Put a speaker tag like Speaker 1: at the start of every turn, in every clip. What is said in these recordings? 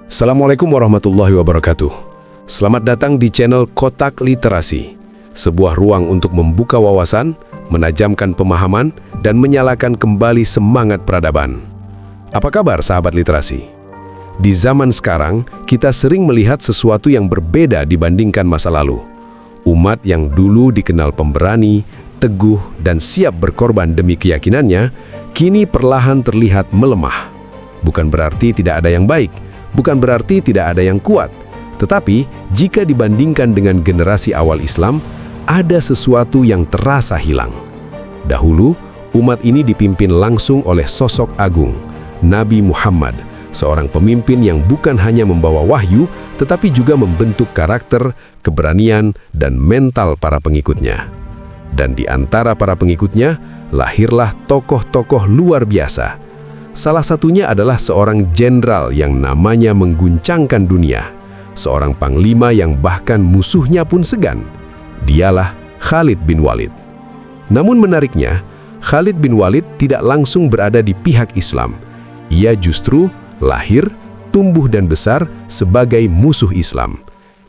Speaker 1: Assalamualaikum warahmatullahi wabarakatuh. Selamat datang di channel Kotak Literasi, sebuah ruang untuk membuka wawasan, menajamkan pemahaman, dan menyalakan kembali semangat peradaban. Apa kabar sahabat literasi? Di zaman sekarang, kita sering melihat sesuatu yang berbeda dibandingkan masa lalu. Umat yang dulu dikenal pemberani, teguh, dan siap berkorban demi keyakinannya, kini perlahan terlihat melemah. Bukan berarti tidak ada yang baik, bukan berarti tidak ada yang kuat, tetapi jika dibandingkan dengan generasi awal Islam, ada sesuatu yang terasa hilang. Dahulu, umat ini dipimpin langsung oleh sosok agung, Nabi Muhammad, seorang pemimpin yang bukan hanya membawa wahyu, tetapi juga membentuk karakter, keberanian, dan mental para pengikutnya. Dan di antara para pengikutnya, lahirlah tokoh-tokoh luar biasa. Salah satunya adalah seorang jenderal yang namanya mengguncangkan dunia, seorang panglima yang bahkan musuhnya pun segan. Dialah Khalid bin Walid. Namun menariknya, Khalid bin Walid tidak langsung berada di pihak Islam. Ia justru lahir, tumbuh dan besar sebagai musuh Islam.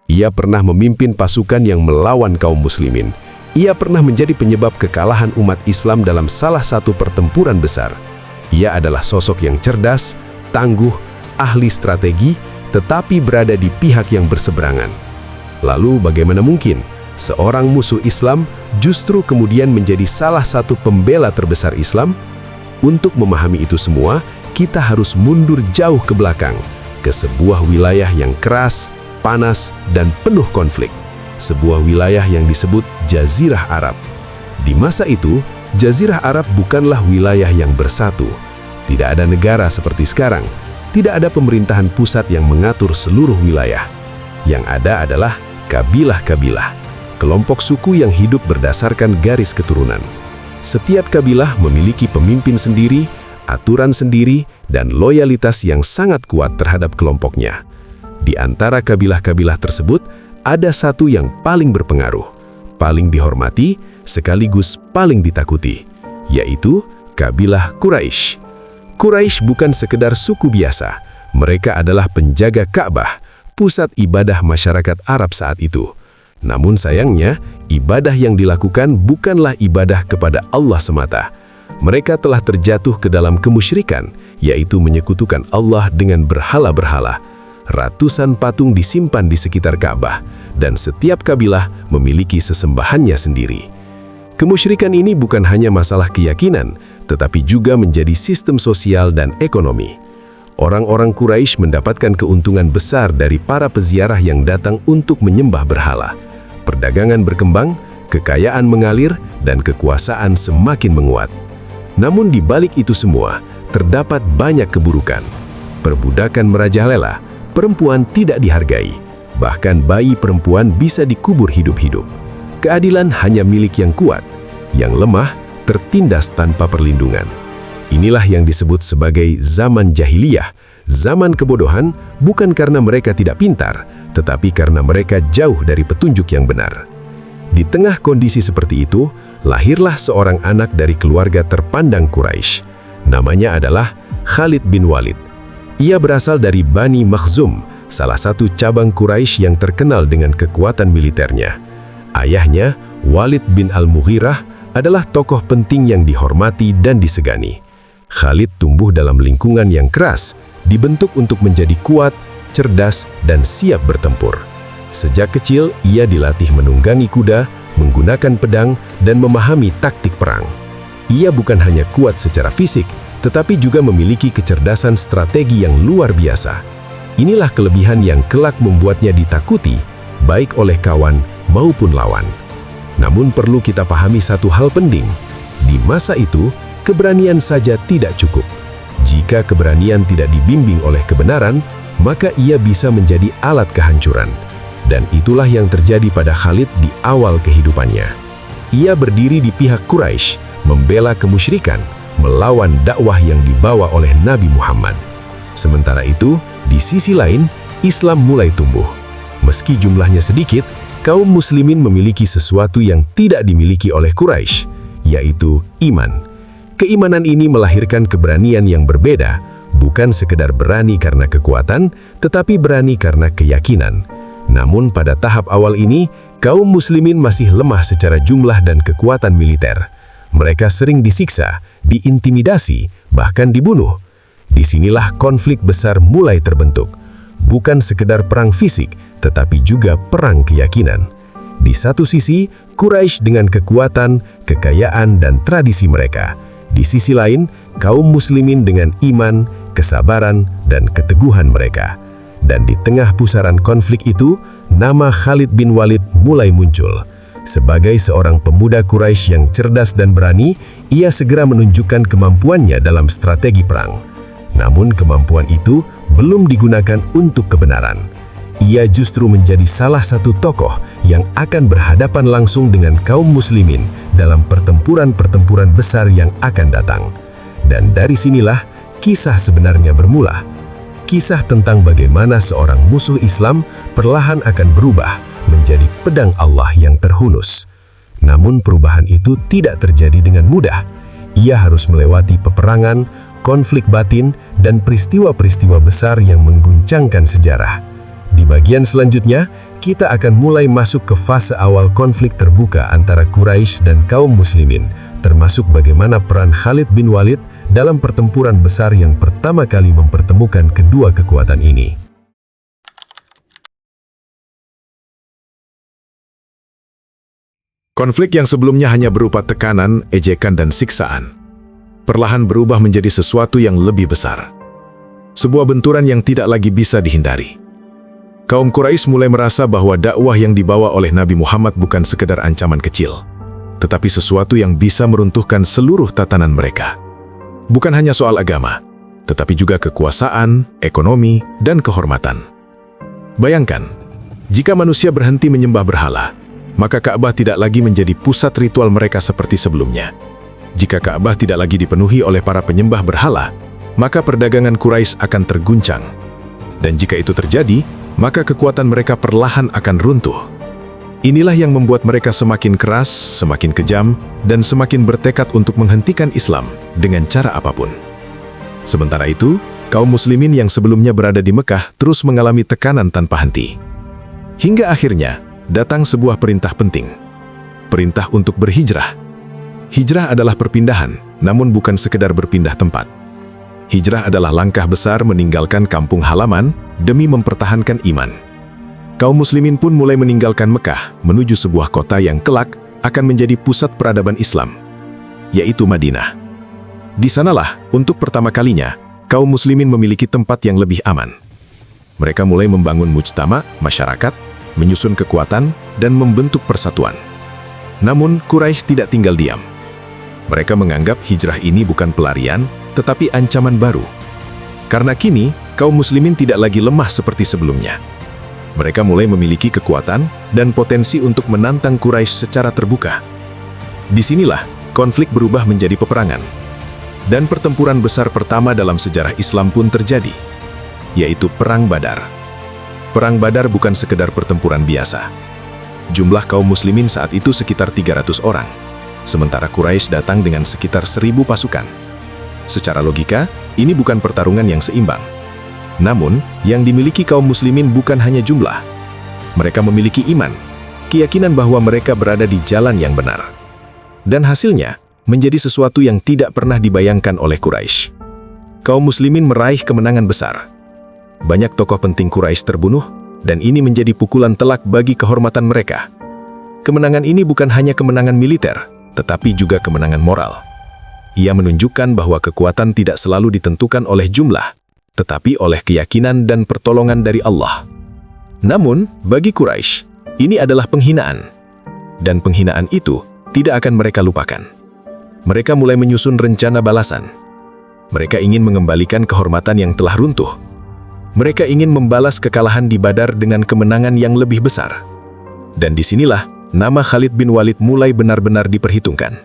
Speaker 1: Ia pernah memimpin pasukan yang melawan kaum muslimin. Ia pernah menjadi penyebab kekalahan umat Islam dalam salah satu pertempuran besar. Ia adalah sosok yang cerdas, tangguh, ahli strategi, tetapi berada di pihak yang berseberangan. Lalu bagaimana mungkin seorang musuh Islam justru kemudian menjadi salah satu pembela terbesar Islam? Untuk memahami itu semua, kita harus mundur jauh ke belakang, ke sebuah wilayah yang keras, panas, dan penuh konflik. Sebuah wilayah yang disebut Jazirah Arab. Di masa itu, Jazirah Arab bukanlah wilayah yang bersatu. Tidak ada negara seperti sekarang. Tidak ada pemerintahan pusat yang mengatur seluruh wilayah. Yang ada adalah kabilah-kabilah, kelompok suku yang hidup berdasarkan garis keturunan. Setiap kabilah memiliki pemimpin sendiri, aturan sendiri, dan loyalitas yang sangat kuat terhadap kelompoknya. Di antara kabilah-kabilah tersebut, ada satu yang paling berpengaruh, paling dihormati, sekaligus paling ditakuti, yaitu kabilah Quraisy. Quraisy bukan sekedar suku biasa, mereka adalah penjaga Ka'bah, pusat ibadah masyarakat Arab saat itu. Namun sayangnya, ibadah yang dilakukan bukanlah ibadah kepada Allah semata. Mereka telah terjatuh ke dalam kemusyrikan, yaitu menyekutukan Allah dengan berhala-berhala. Ratusan patung disimpan di sekitar Ka'bah, dan setiap kabilah memiliki sesembahannya sendiri. Kemusyrikan ini bukan hanya masalah keyakinan, tetapi juga menjadi sistem sosial dan ekonomi. Orang-orang Quraisy mendapatkan keuntungan besar dari para peziarah yang datang untuk menyembah berhala. Perdagangan berkembang, kekayaan mengalir, dan kekuasaan semakin menguat. Namun di balik itu semua, terdapat banyak keburukan. Perbudakan merajalela, perempuan tidak dihargai, bahkan bayi perempuan bisa dikubur hidup-hidup. Keadilan hanya milik yang kuat, yang lemah tertindas tanpa perlindungan. Inilah yang disebut sebagai zaman jahiliyah, zaman kebodohan, bukan karena mereka tidak pintar, tetapi karena mereka jauh dari petunjuk yang benar. Di tengah kondisi seperti itu, lahirlah seorang anak dari keluarga terpandang Quraisy. Namanya adalah Khalid bin Walid. Ia berasal dari Bani Makhzum, salah satu cabang Quraisy yang terkenal dengan kekuatan militernya. Ayahnya, Walid bin Al-Mughirah, adalah tokoh penting yang dihormati dan disegani. Khalid tumbuh dalam lingkungan yang keras, dibentuk untuk menjadi kuat, cerdas, dan siap bertempur. Sejak kecil, ia dilatih menunggangi kuda, menggunakan pedang, dan memahami taktik perang. Ia bukan hanya kuat secara fisik, tetapi juga memiliki kecerdasan strategi yang luar biasa. Inilah kelebihan yang kelak membuatnya ditakuti, baik oleh kawan maupun lawan. Namun perlu kita pahami satu hal penting. Di masa itu, keberanian saja tidak cukup. Jika keberanian tidak dibimbing oleh kebenaran, maka ia bisa menjadi alat kehancuran. Dan itulah yang terjadi pada Khalid di awal kehidupannya. Ia berdiri di pihak Quraisy, membela kemusyrikan, melawan dakwah yang dibawa oleh Nabi Muhammad. Sementara itu, di sisi lain, Islam mulai tumbuh. Meski jumlahnya sedikit, kaum muslimin memiliki sesuatu yang tidak dimiliki oleh Quraisy, yaitu iman. Keimanan ini melahirkan keberanian yang berbeda, bukan sekedar berani karena kekuatan, tetapi berani karena keyakinan. Namun pada tahap awal ini, kaum muslimin masih lemah secara jumlah dan kekuatan militer. Mereka sering disiksa, diintimidasi, bahkan dibunuh. Disinilah konflik besar mulai terbentuk. Bukan sekedar perang fisik, tetapi juga perang keyakinan. Di satu sisi, Quraisy dengan kekuatan, kekayaan, dan tradisi mereka. Di sisi lain, kaum muslimin dengan iman, kesabaran, dan keteguhan mereka. Dan di tengah pusaran konflik itu, nama Khalid bin Walid mulai muncul. Sebagai seorang pemuda Quraisy yang cerdas dan berani, ia segera menunjukkan kemampuannya dalam strategi perang. Namun kemampuan itu belum digunakan untuk kebenaran. Ia justru menjadi salah satu tokoh yang akan berhadapan langsung dengan kaum muslimin dalam pertempuran-pertempuran besar yang akan datang. Dan dari sinilah kisah sebenarnya bermula. Kisah tentang bagaimana seorang musuh Islam perlahan akan berubah menjadi pedang Allah yang terhunus. Namun perubahan itu tidak terjadi dengan mudah. Ia harus melewati peperangan, konflik batin, dan peristiwa-peristiwa besar yang mengguncangkan sejarah. Di bagian selanjutnya, kita akan mulai masuk ke fase awal konflik terbuka antara Quraisy dan kaum muslimin, termasuk bagaimana peran Khalid bin Walid dalam pertempuran besar yang pertama kali mempertemukan kedua kekuatan ini.
Speaker 2: Konflik yang sebelumnya hanya berupa tekanan, ejekan, dan siksaan, perlahan berubah menjadi sesuatu yang lebih besar. Sebuah benturan yang tidak lagi bisa dihindari. Kaum Quraisy mulai merasa bahwa dakwah yang dibawa oleh Nabi Muhammad bukan sekedar ancaman kecil, tetapi sesuatu yang bisa meruntuhkan seluruh tatanan mereka. Bukan hanya soal agama, tetapi juga kekuasaan, ekonomi, dan kehormatan. Bayangkan, jika manusia berhenti menyembah berhala, maka Ka'bah tidak lagi menjadi pusat ritual mereka seperti sebelumnya. Jika Ka'bah tidak lagi dipenuhi oleh para penyembah berhala, maka perdagangan Quraisy akan terguncang. Dan jika itu terjadi, maka kekuatan mereka perlahan akan runtuh. Inilah yang membuat mereka semakin keras, semakin kejam, dan semakin bertekad untuk menghentikan Islam dengan cara apapun. Sementara itu, kaum muslimin yang sebelumnya berada di Mekah terus mengalami tekanan tanpa henti. Hingga akhirnya, datang sebuah perintah penting. Perintah untuk berhijrah. Hijrah adalah perpindahan, namun bukan sekedar berpindah tempat. Hijrah adalah langkah besar meninggalkan kampung halaman demi mempertahankan iman. Kaum muslimin pun mulai meninggalkan Mekah menuju sebuah kota yang kelak akan menjadi pusat peradaban Islam, yaitu Madinah. Di sanalah, untuk pertama kalinya, kaum muslimin memiliki tempat yang lebih aman. Mereka mulai membangun mujtama, masyarakat, menyusun kekuatan, dan membentuk persatuan. Namun, Quraisy tidak tinggal diam. Mereka menganggap hijrah ini bukan pelarian, tetapi ancaman baru. Karena kini, kaum muslimin tidak lagi lemah seperti sebelumnya. Mereka mulai memiliki kekuatan dan potensi untuk menantang Quraisy secara terbuka. Disinilah, konflik berubah menjadi peperangan. Dan pertempuran besar pertama dalam sejarah Islam pun terjadi, yaitu Perang Badar. Perang Badar bukan sekedar pertempuran biasa. Jumlah kaum muslimin saat itu sekitar 300 orang, sementara Quraisy datang dengan sekitar 1.000 pasukan. Secara logika, ini bukan pertarungan yang seimbang. Namun, yang dimiliki kaum muslimin bukan hanya jumlah. Mereka memiliki iman, keyakinan bahwa mereka berada di jalan yang benar. Dan hasilnya, menjadi sesuatu yang tidak pernah dibayangkan oleh Quraisy. Kaum muslimin meraih kemenangan besar. Banyak tokoh penting Quraisy terbunuh, dan ini menjadi pukulan telak bagi kehormatan mereka. Kemenangan ini bukan hanya kemenangan militer, tetapi juga kemenangan moral. Ia menunjukkan bahwa kekuatan tidak selalu ditentukan oleh jumlah, tetapi oleh keyakinan dan pertolongan dari Allah. Namun, bagi Quraisy, ini adalah penghinaan. Dan penghinaan itu tidak akan mereka lupakan. Mereka mulai menyusun rencana balasan. Mereka ingin mengembalikan kehormatan yang telah runtuh. Mereka ingin membalas kekalahan di Badar dengan kemenangan yang lebih besar. Dan disinilah, nama Khalid bin Walid mulai benar-benar diperhitungkan.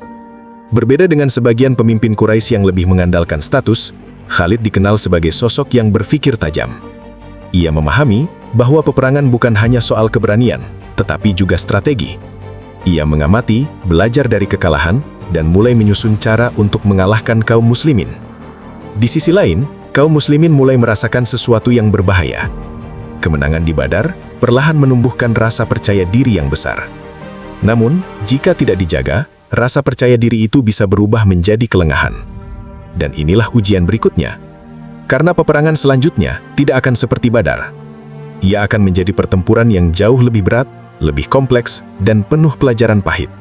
Speaker 2: Berbeda dengan sebagian pemimpin Quraisy yang lebih mengandalkan status, Khalid dikenal sebagai sosok yang berpikir tajam. Ia memahami bahwa peperangan bukan hanya soal keberanian, tetapi juga strategi. Ia mengamati, belajar dari kekalahan, dan mulai menyusun cara untuk mengalahkan kaum muslimin. Di sisi lain, kaum muslimin mulai merasakan sesuatu yang berbahaya. Kemenangan di Badar perlahan menumbuhkan rasa percaya diri yang besar. Namun, jika tidak dijaga, rasa percaya diri itu bisa berubah menjadi kelengahan. Dan inilah ujian berikutnya. Karena peperangan selanjutnya tidak akan seperti Badar. Ia akan menjadi pertempuran yang jauh lebih berat, lebih kompleks, dan penuh pelajaran pahit.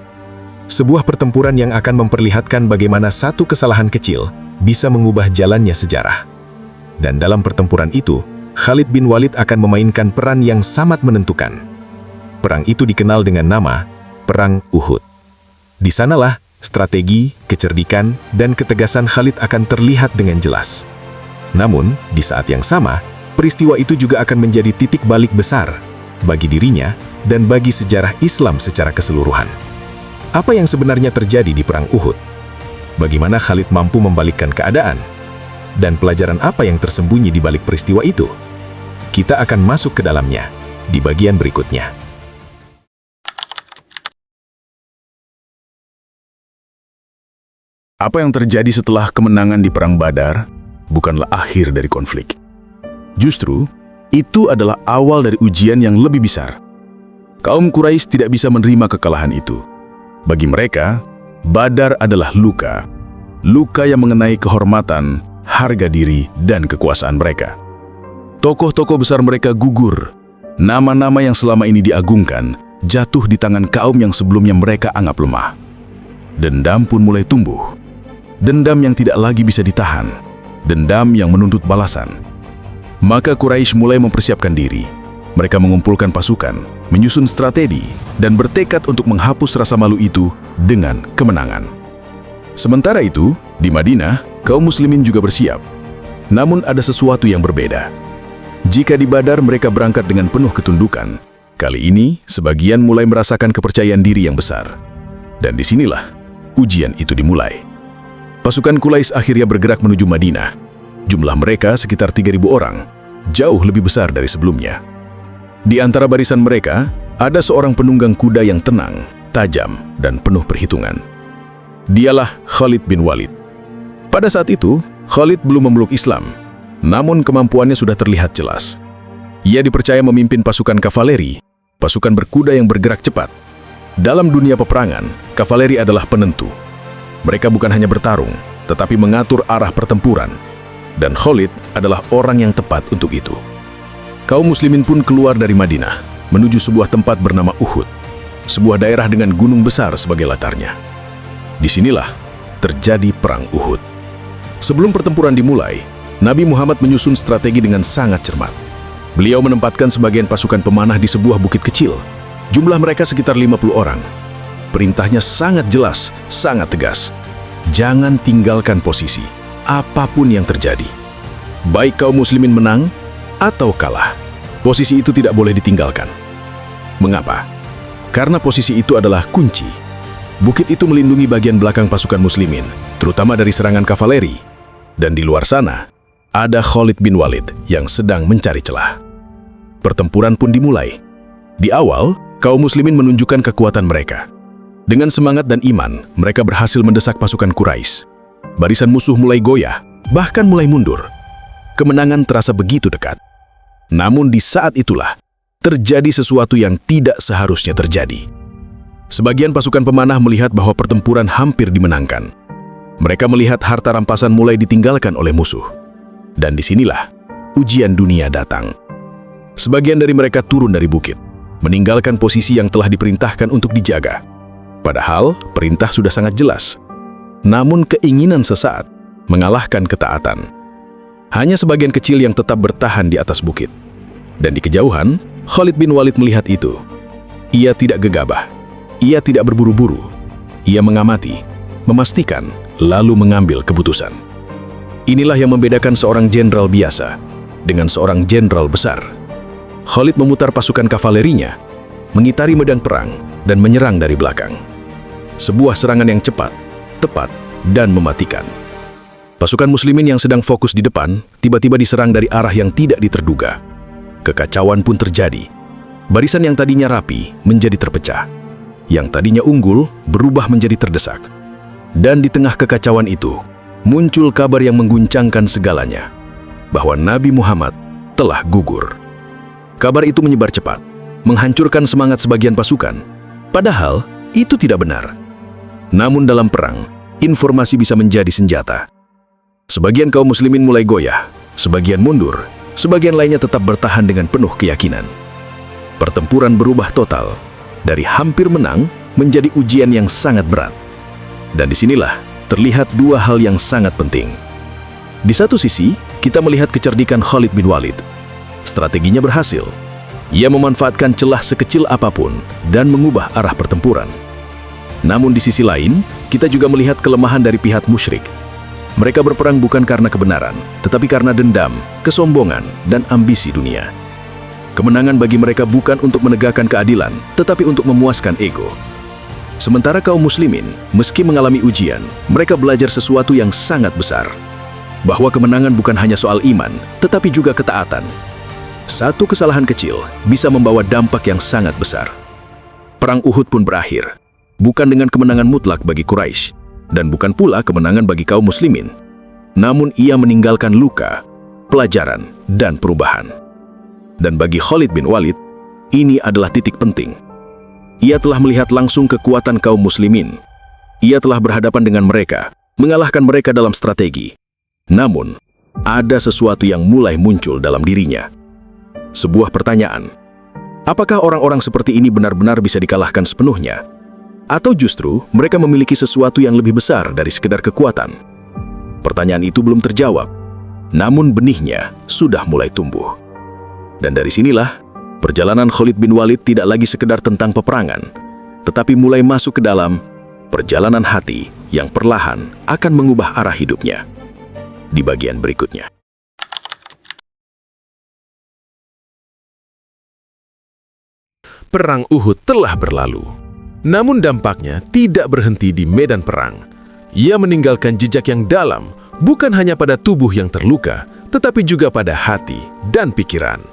Speaker 2: Sebuah pertempuran yang akan memperlihatkan bagaimana satu kesalahan kecil bisa mengubah jalannya sejarah. Dan dalam pertempuran itu, Khalid bin Walid akan memainkan peran yang sangat menentukan. Perang itu dikenal dengan nama Perang Uhud. Di sanalah strategi, kecerdikan, dan ketegasan Khalid akan terlihat dengan jelas. Namun, di saat yang sama, peristiwa itu juga akan menjadi titik balik besar bagi dirinya dan bagi sejarah Islam secara keseluruhan. Apa yang sebenarnya terjadi di Perang Uhud? Bagaimana Khalid mampu membalikkan keadaan? Dan pelajaran apa yang tersembunyi di balik peristiwa itu? Kita akan masuk ke dalamnya di bagian berikutnya.
Speaker 3: Apa yang terjadi setelah kemenangan di Perang Badar bukanlah akhir dari konflik. Justru, itu adalah awal dari ujian yang lebih besar. Kaum Quraisy tidak bisa menerima kekalahan itu. Bagi mereka, Badar adalah luka. Luka yang mengenai kehormatan, harga diri, dan kekuasaan mereka. Tokoh-tokoh besar mereka gugur. Nama-nama yang selama ini diagungkan jatuh di tangan kaum yang sebelumnya mereka anggap lemah. Dendam pun mulai tumbuh. Dendam yang tidak lagi bisa ditahan. Dendam yang menuntut balasan. Maka Quraisy mulai mempersiapkan diri. Mereka mengumpulkan pasukan, menyusun strategi, dan bertekad untuk menghapus rasa malu itu dengan kemenangan. Sementara itu, di Madinah, kaum muslimin juga bersiap. Namun ada sesuatu yang berbeda. Jika di Badar mereka berangkat dengan penuh ketundukan, kali ini sebagian mulai merasakan kepercayaan diri yang besar. Dan disinilah ujian itu dimulai. Pasukan Quraisy akhirnya bergerak menuju Madinah. Jumlah mereka sekitar 3.000 orang, jauh lebih besar dari sebelumnya. Di antara barisan mereka, ada seorang penunggang kuda yang tenang, tajam, dan penuh perhitungan. Dialah Khalid bin Walid. Pada saat itu, Khalid belum memeluk Islam, namun kemampuannya sudah terlihat jelas. Ia dipercaya memimpin pasukan kavaleri, pasukan berkuda yang bergerak cepat. Dalam dunia peperangan, kavaleri adalah penentu. Mereka bukan hanya bertarung, tetapi mengatur arah pertempuran. Dan Khalid adalah orang yang tepat untuk itu. Kaum muslimin pun keluar dari Madinah, menuju sebuah tempat bernama Uhud, sebuah daerah dengan gunung besar sebagai latarnya. Disinilah terjadi Perang Uhud. Sebelum pertempuran dimulai, Nabi Muhammad menyusun strategi dengan sangat cermat. Beliau menempatkan sebagian pasukan pemanah di sebuah bukit kecil. Jumlah mereka sekitar 50 orang. Perintahnya sangat jelas, sangat tegas. Jangan tinggalkan posisi, apapun yang terjadi. Baik kaum muslimin menang atau kalah, posisi itu tidak boleh ditinggalkan. Mengapa? Karena posisi itu adalah kunci. Bukit itu melindungi bagian belakang pasukan muslimin, terutama dari serangan kavaleri. Dan di luar sana, ada Khalid bin Walid yang sedang mencari celah. Pertempuran pun dimulai. Di awal, kaum muslimin menunjukkan kekuatan mereka. Dengan semangat dan iman, mereka berhasil mendesak pasukan Quraisy. Barisan musuh mulai goyah, bahkan mulai mundur. Kemenangan terasa begitu dekat. Namun di saat itulah, terjadi sesuatu yang tidak seharusnya terjadi. Sebagian pasukan pemanah melihat bahwa pertempuran hampir dimenangkan. Mereka melihat harta rampasan mulai ditinggalkan oleh musuh. Dan disinilah ujian dunia datang. Sebagian dari mereka turun dari bukit, meninggalkan posisi yang telah diperintahkan untuk dijaga. Padahal perintah sudah sangat jelas. Namun keinginan sesaat mengalahkan ketaatan. Hanya sebagian kecil yang tetap bertahan di atas bukit. Dan di kejauhan, Khalid bin Walid melihat itu. Ia tidak gegabah. Ia tidak berburu-buru. Ia mengamati, memastikan, lalu mengambil keputusan. Inilah yang membedakan seorang jenderal biasa dengan seorang jenderal besar. Khalid memutar pasukan kavalerinya, mengitari medan perang, dan menyerang dari belakang. Sebuah serangan yang cepat, tepat, dan mematikan. Pasukan muslimin yang sedang fokus di depan tiba-tiba diserang dari arah yang tidak diterduga. Kekacauan pun terjadi. Barisan yang tadinya rapi menjadi terpecah. Yang tadinya unggul berubah menjadi terdesak. Dan di tengah kekacauan itu, muncul kabar yang mengguncangkan segalanya. bahwa Nabi Muhammad telah gugur. Kabar itu menyebar cepat, menghancurkan semangat sebagian pasukan. Padahal, itu tidak benar. Namun dalam perang, informasi bisa menjadi senjata. Sebagian kaum muslimin mulai goyah, sebagian mundur, sebagian lainnya tetap bertahan dengan penuh keyakinan. Pertempuran berubah total, dari hampir menang menjadi ujian yang sangat berat. Dan disinilah terlihat dua hal yang sangat penting. Di satu sisi, kita melihat kecerdikan Khalid bin Walid. Strateginya berhasil. Ia memanfaatkan celah sekecil apapun dan mengubah arah pertempuran. Namun di sisi lain, kita juga melihat kelemahan dari pihak musyrik. Mereka berperang bukan karena kebenaran, tetapi karena dendam, kesombongan, dan ambisi dunia. Kemenangan bagi mereka bukan untuk menegakkan keadilan, tetapi untuk memuaskan ego. Sementara kaum muslimin, meski mengalami ujian, mereka belajar sesuatu yang sangat besar. Bahwa kemenangan bukan hanya soal iman, tetapi juga ketaatan. Satu kesalahan kecil bisa membawa dampak yang sangat besar. Perang Uhud pun berakhir, bukan dengan kemenangan mutlak bagi Quraisy, dan bukan pula kemenangan bagi kaum muslimin. Namun ia meninggalkan luka, pelajaran, dan perubahan. Dan bagi Khalid bin Walid, ini adalah titik penting. Ia telah melihat langsung kekuatan kaum muslimin. Ia telah berhadapan dengan mereka, mengalahkan mereka dalam strategi. Namun, ada sesuatu yang mulai muncul dalam dirinya. Sebuah pertanyaan, apakah orang-orang seperti ini benar-benar bisa dikalahkan sepenuhnya? Atau justru mereka memiliki sesuatu yang lebih besar dari sekedar kekuatan? Pertanyaan itu belum terjawab, namun benihnya sudah mulai tumbuh. Dan dari sinilah, perjalanan Khalid bin Walid tidak lagi sekedar tentang peperangan, tetapi mulai masuk ke dalam perjalanan hati yang perlahan akan mengubah arah hidupnya. Di bagian berikutnya.
Speaker 1: Perang Uhud telah berlalu. Namun dampaknya tidak berhenti di medan perang. Ia meninggalkan jejak yang dalam, bukan hanya pada tubuh yang terluka, tetapi juga pada hati dan pikiran.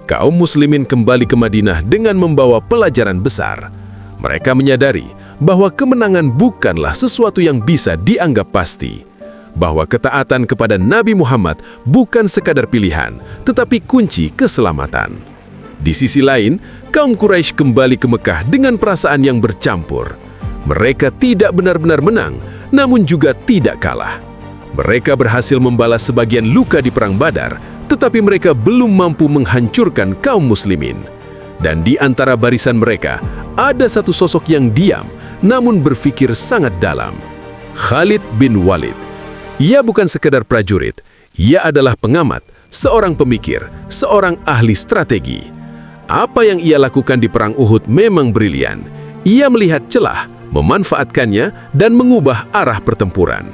Speaker 1: Kaum muslimin kembali ke Madinah dengan membawa pelajaran besar. Mereka menyadari bahwa kemenangan bukanlah sesuatu yang bisa dianggap pasti. Bahwa ketaatan kepada Nabi Muhammad bukan sekadar pilihan, tetapi kunci keselamatan. Di sisi lain, kaum Quraisy kembali ke Mekah dengan perasaan yang bercampur. Mereka tidak benar-benar menang, namun juga tidak kalah. Mereka berhasil membalas sebagian luka di Perang Badar, tetapi mereka belum mampu menghancurkan kaum muslimin. Dan di antara barisan mereka, ada satu sosok yang diam, namun berpikir sangat dalam. Khalid bin Walid. Ia bukan sekadar prajurit, ia adalah pengamat, seorang pemikir, seorang ahli strategi. Apa yang ia lakukan di Perang Uhud memang brilian. Ia melihat celah, memanfaatkannya, dan mengubah arah pertempuran.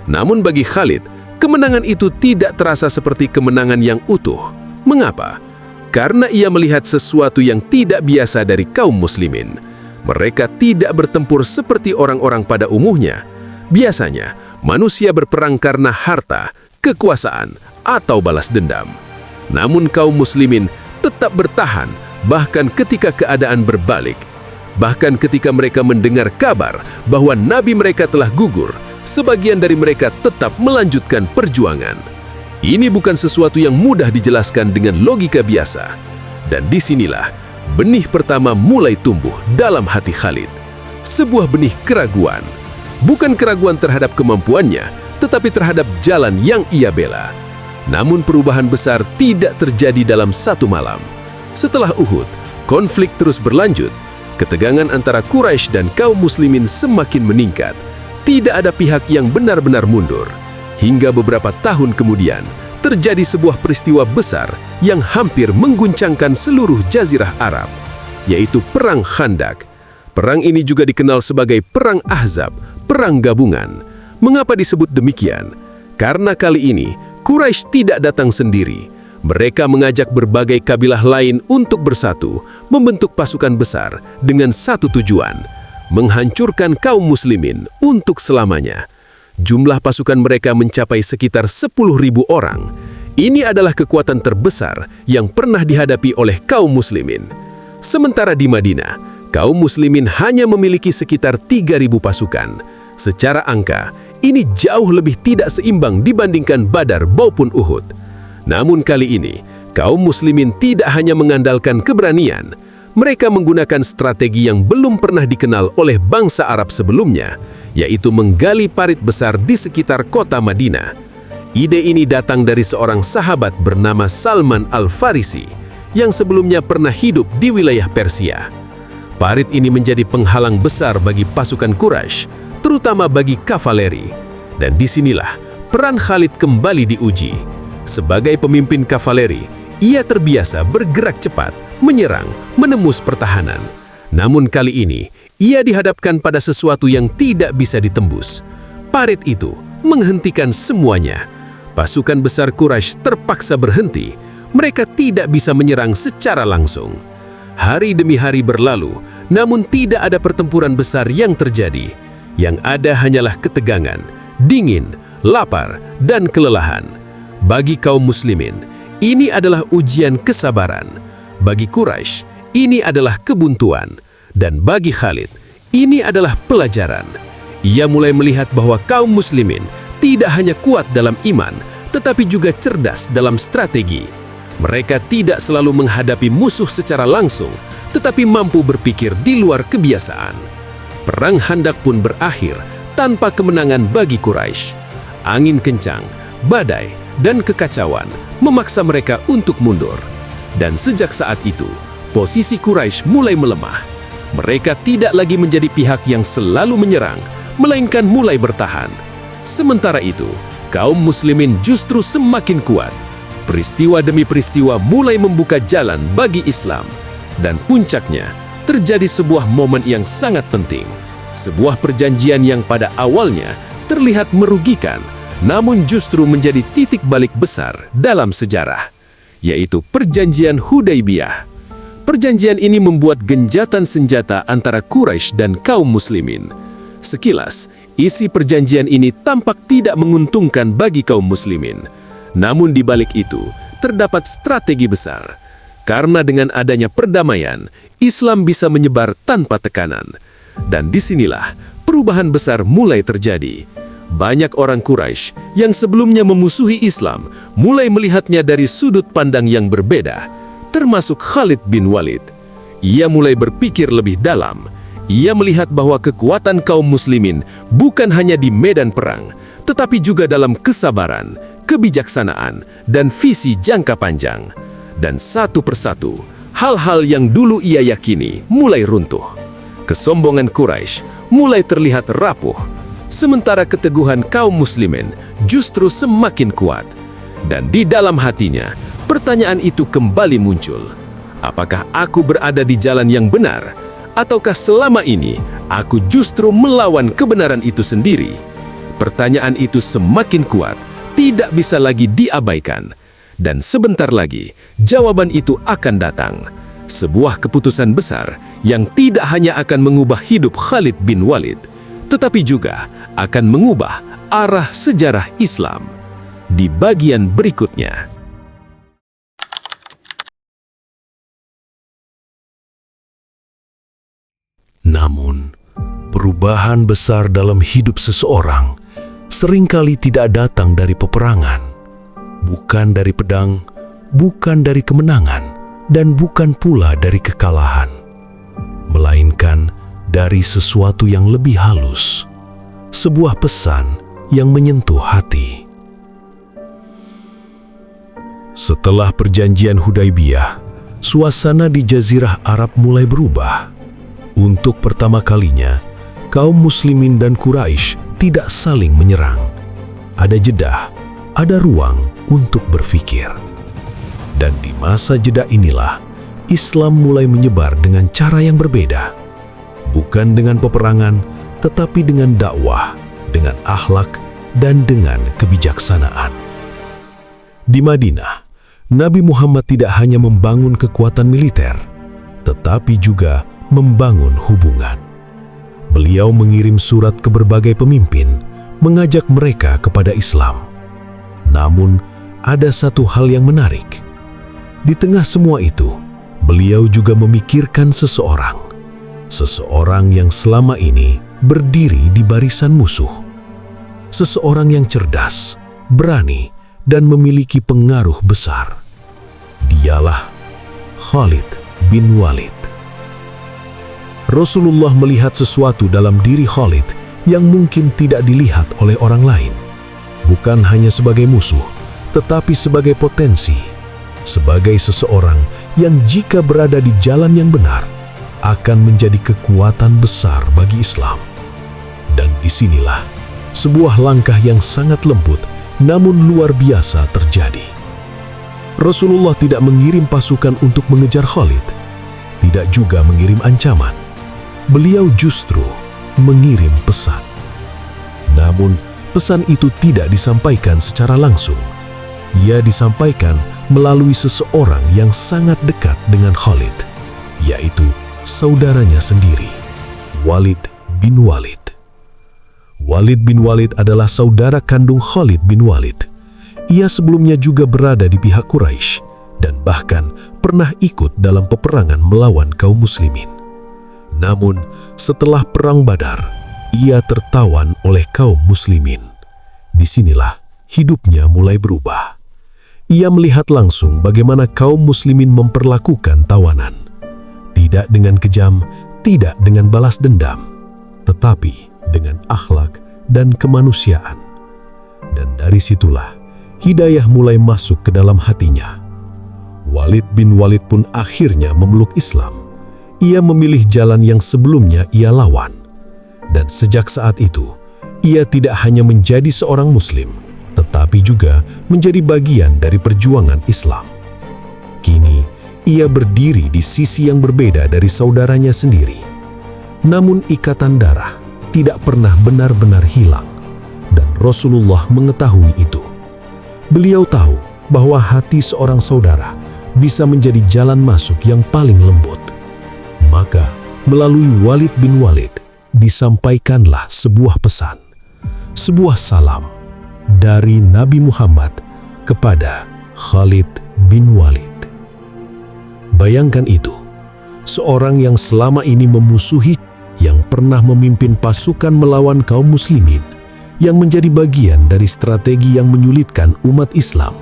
Speaker 1: Namun bagi Khalid, kemenangan itu tidak terasa seperti kemenangan yang utuh. Mengapa? Karena ia melihat sesuatu yang tidak biasa dari kaum muslimin. Mereka tidak bertempur seperti orang-orang pada umumnya. Biasanya, manusia berperang karena harta, kekuasaan, atau balas dendam. Namun kaum muslimin tetap bertahan, bahkan ketika keadaan berbalik. Bahkan ketika mereka mendengar kabar bahwa nabi mereka telah gugur, sebagian dari mereka tetap melanjutkan perjuangan. Ini bukan sesuatu yang mudah dijelaskan dengan logika biasa. Dan disinilah benih pertama mulai tumbuh dalam hati Khalid. Sebuah benih keraguan. Bukan keraguan terhadap kemampuannya, tetapi terhadap jalan yang ia bela. Namun perubahan besar tidak terjadi dalam satu malam. Setelah Uhud, konflik terus berlanjut. Ketegangan antara Quraisy dan kaum muslimin semakin meningkat. Tidak ada pihak yang benar-benar mundur. Hingga beberapa tahun kemudian, terjadi sebuah peristiwa besar yang hampir mengguncangkan seluruh jazirah Arab, yaitu Perang Khandak. Perang ini juga dikenal sebagai Perang Ahzab, Perang Gabungan. Mengapa disebut demikian? Karena kali ini, Quraisy tidak datang sendiri. Mereka mengajak berbagai kabilah lain untuk bersatu, membentuk pasukan besar dengan satu tujuan, menghancurkan kaum muslimin untuk selamanya. Jumlah pasukan mereka mencapai sekitar 10.000 orang. Ini adalah kekuatan terbesar yang pernah dihadapi oleh kaum muslimin. Sementara di Madinah, kaum muslimin hanya memiliki sekitar 3.000 pasukan. Secara angka, ini jauh lebih tidak seimbang dibandingkan Badar maupun Uhud. Namun kali ini, kaum muslimin tidak hanya mengandalkan keberanian, mereka menggunakan strategi yang belum pernah dikenal oleh bangsa Arab sebelumnya, yaitu menggali parit besar di sekitar kota Madinah. Ide ini datang dari seorang sahabat bernama Salman Al-Farisi, yang sebelumnya pernah hidup di wilayah Persia. Parit ini menjadi penghalang besar bagi pasukan Quraisy, terutama bagi kavaleri. Dan disinilah peran Khalid kembali diuji. Sebagai pemimpin kavaleri, ia terbiasa bergerak cepat, menyerang, menembus pertahanan. Namun kali ini, ia dihadapkan pada sesuatu yang tidak bisa ditembus. Parit itu menghentikan semuanya. Pasukan besar Quraisy terpaksa berhenti. Mereka tidak bisa menyerang secara langsung. Hari demi hari berlalu, namun tidak ada pertempuran besar yang terjadi. Yang ada hanyalah ketegangan, dingin, lapar, dan kelelahan. Bagi kaum muslimin, ini adalah ujian kesabaran. Bagi Quraisy, ini adalah kebuntuan. Dan bagi Khalid, ini adalah pelajaran. Ia mulai melihat bahwa kaum muslimin tidak hanya kuat dalam iman, tetapi juga cerdas dalam strategi. Mereka tidak selalu menghadapi musuh secara langsung, tetapi mampu berpikir di luar kebiasaan. Perang Khandaq pun berakhir tanpa kemenangan bagi Quraisy. Angin kencang, badai, dan kekacauan memaksa mereka untuk mundur. Dan sejak saat itu, posisi Quraisy mulai melemah. Mereka tidak lagi menjadi pihak yang selalu menyerang, melainkan mulai bertahan. Sementara itu, kaum muslimin justru semakin kuat. Peristiwa demi peristiwa mulai membuka jalan bagi Islam. Dan puncaknya, terjadi sebuah momen yang sangat penting. Sebuah perjanjian yang pada awalnya terlihat merugikan, namun justru menjadi titik balik besar dalam sejarah, yaitu Perjanjian Hudaybiyah. Perjanjian ini membuat genjatan senjata antara Quraisy dan kaum muslimin. Sekilas, isi perjanjian ini tampak tidak menguntungkan bagi kaum muslimin. Namun di balik itu, terdapat strategi besar. Karena dengan adanya perdamaian, Islam bisa menyebar tanpa tekanan. Dan disinilah perubahan besar mulai terjadi. Banyak orang Quraisy yang sebelumnya memusuhi Islam mulai melihatnya dari sudut pandang yang berbeda, termasuk Khalid bin Walid. Ia mulai berpikir lebih dalam. Ia melihat bahwa kekuatan kaum muslimin bukan hanya di medan perang, tetapi juga dalam kesabaran, kebijaksanaan, dan visi jangka panjang. Dan satu persatu, hal-hal yang dulu ia yakini mulai runtuh. Kesombongan Quraisy mulai terlihat rapuh, sementara keteguhan kaum muslimin justru semakin kuat. Dan di dalam hatinya, pertanyaan itu kembali muncul. Apakah aku berada di jalan yang benar? Ataukah selama ini aku justru melawan kebenaran itu sendiri? Pertanyaan itu semakin kuat, tidak bisa lagi diabaikan. Dan sebentar lagi, jawaban itu akan datang. Sebuah keputusan besar yang tidak hanya akan mengubah hidup Khalid bin Walid, tetapi juga akan mengubah arah sejarah Islam. Di bagian berikutnya.
Speaker 4: Namun, perubahan besar dalam hidup seseorang seringkali tidak datang dari peperangan, bukan dari pedang, bukan dari kemenangan, dan bukan pula dari kekalahan, melainkan dari sesuatu yang lebih halus, sebuah pesan yang menyentuh hati. Setelah perjanjian Hudaybiyah, suasana di Jazirah Arab mulai berubah. Untuk pertama kalinya, kaum muslimin dan Quraisy tidak saling menyerang. Ada jeda, ada ruang untuk berpikir. Dan di masa jeda inilah, Islam mulai menyebar dengan cara yang berbeda. Bukan dengan peperangan, tetapi dengan dakwah, dengan akhlak, dan dengan kebijaksanaan. Di Madinah, Nabi Muhammad tidak hanya membangun kekuatan militer, tetapi juga membangun hubungan. Beliau mengirim surat ke berbagai pemimpin, mengajak mereka kepada Islam. Namun, ada satu hal yang menarik. Di tengah semua itu, beliau juga memikirkan seseorang yang selama ini berdiri di barisan musuh. Seseorang yang cerdas, berani, dan memiliki pengaruh besar. Dialah Khalid bin Walid. Rasulullah melihat sesuatu dalam diri Khalid yang mungkin tidak dilihat oleh orang lain. Bukan hanya sebagai musuh, tetapi sebagai potensi. Sebagai seseorang yang jika berada di jalan yang benar, akan menjadi kekuatan besar bagi Islam. Dan disinilah sebuah langkah yang sangat lembut namun luar biasa terjadi. Rasulullah tidak mengirim pasukan untuk mengejar Khalid, tidak juga mengirim ancaman. Beliau justru mengirim pesan. Namun, pesan itu tidak disampaikan secara langsung. Ia disampaikan melalui seseorang yang sangat dekat dengan Khalid, yaitu saudaranya sendiri, Walid bin Walid. Walid bin Walid adalah saudara kandung Khalid bin Walid. Ia sebelumnya juga berada di pihak Quraisy dan bahkan pernah ikut dalam peperangan melawan kaum muslimin. Namun, setelah perang Badar, ia tertawan oleh kaum muslimin. Disinilah hidupnya mulai berubah. Ia melihat langsung bagaimana kaum muslimin memperlakukan tawanan. Tidak dengan kejam, tidak dengan balas dendam, tetapi dengan akhlak dan kemanusiaan. Dan dari situlah hidayah mulai masuk ke dalam hatinya. Walid bin Walid pun akhirnya memeluk Islam. Ia memilih jalan yang sebelumnya ia lawan. Dan sejak saat itu, ia tidak hanya menjadi seorang muslim, tetapi juga menjadi bagian dari perjuangan Islam. Kini, ia berdiri di sisi yang berbeda dari saudaranya sendiri. Namun ikatan darah tidak pernah benar-benar hilang, dan Rasulullah mengetahui itu. Beliau tahu bahwa hati seorang saudara bisa menjadi jalan masuk yang paling lembut. Maka, melalui Walid bin Walid, disampaikanlah sebuah pesan, sebuah salam dari Nabi Muhammad kepada Khalid bin Walid. Bayangkan itu, seorang yang selama ini memusuhi, yang pernah memimpin pasukan melawan kaum muslimin, yang menjadi bagian dari strategi yang menyulitkan umat Islam,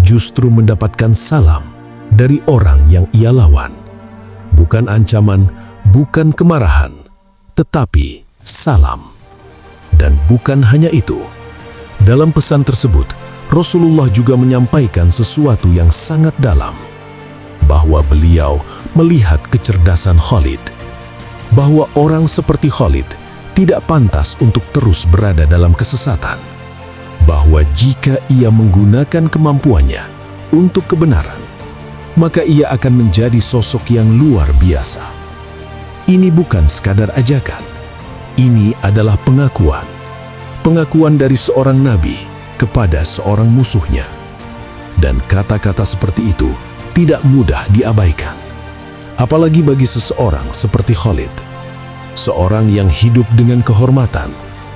Speaker 4: justru mendapatkan salam dari orang yang ia lawan. Bukan ancaman, bukan kemarahan, tetapi salam. Dan bukan hanya itu, dalam pesan tersebut, Rasulullah juga menyampaikan sesuatu yang sangat dalam, bahwa beliau melihat kecerdasan Khalid, bahwa orang seperti Khalid tidak pantas untuk terus berada dalam kesesatan, bahwa jika ia menggunakan kemampuannya untuk kebenaran, maka ia akan menjadi sosok yang luar biasa. Ini bukan sekadar ajakan, ini adalah pengakuan. Pengakuan dari seorang nabi kepada seorang musuhnya. Dan kata-kata seperti itu tidak mudah diabaikan. Apalagi bagi seseorang seperti Khalid. Seorang yang hidup dengan kehormatan,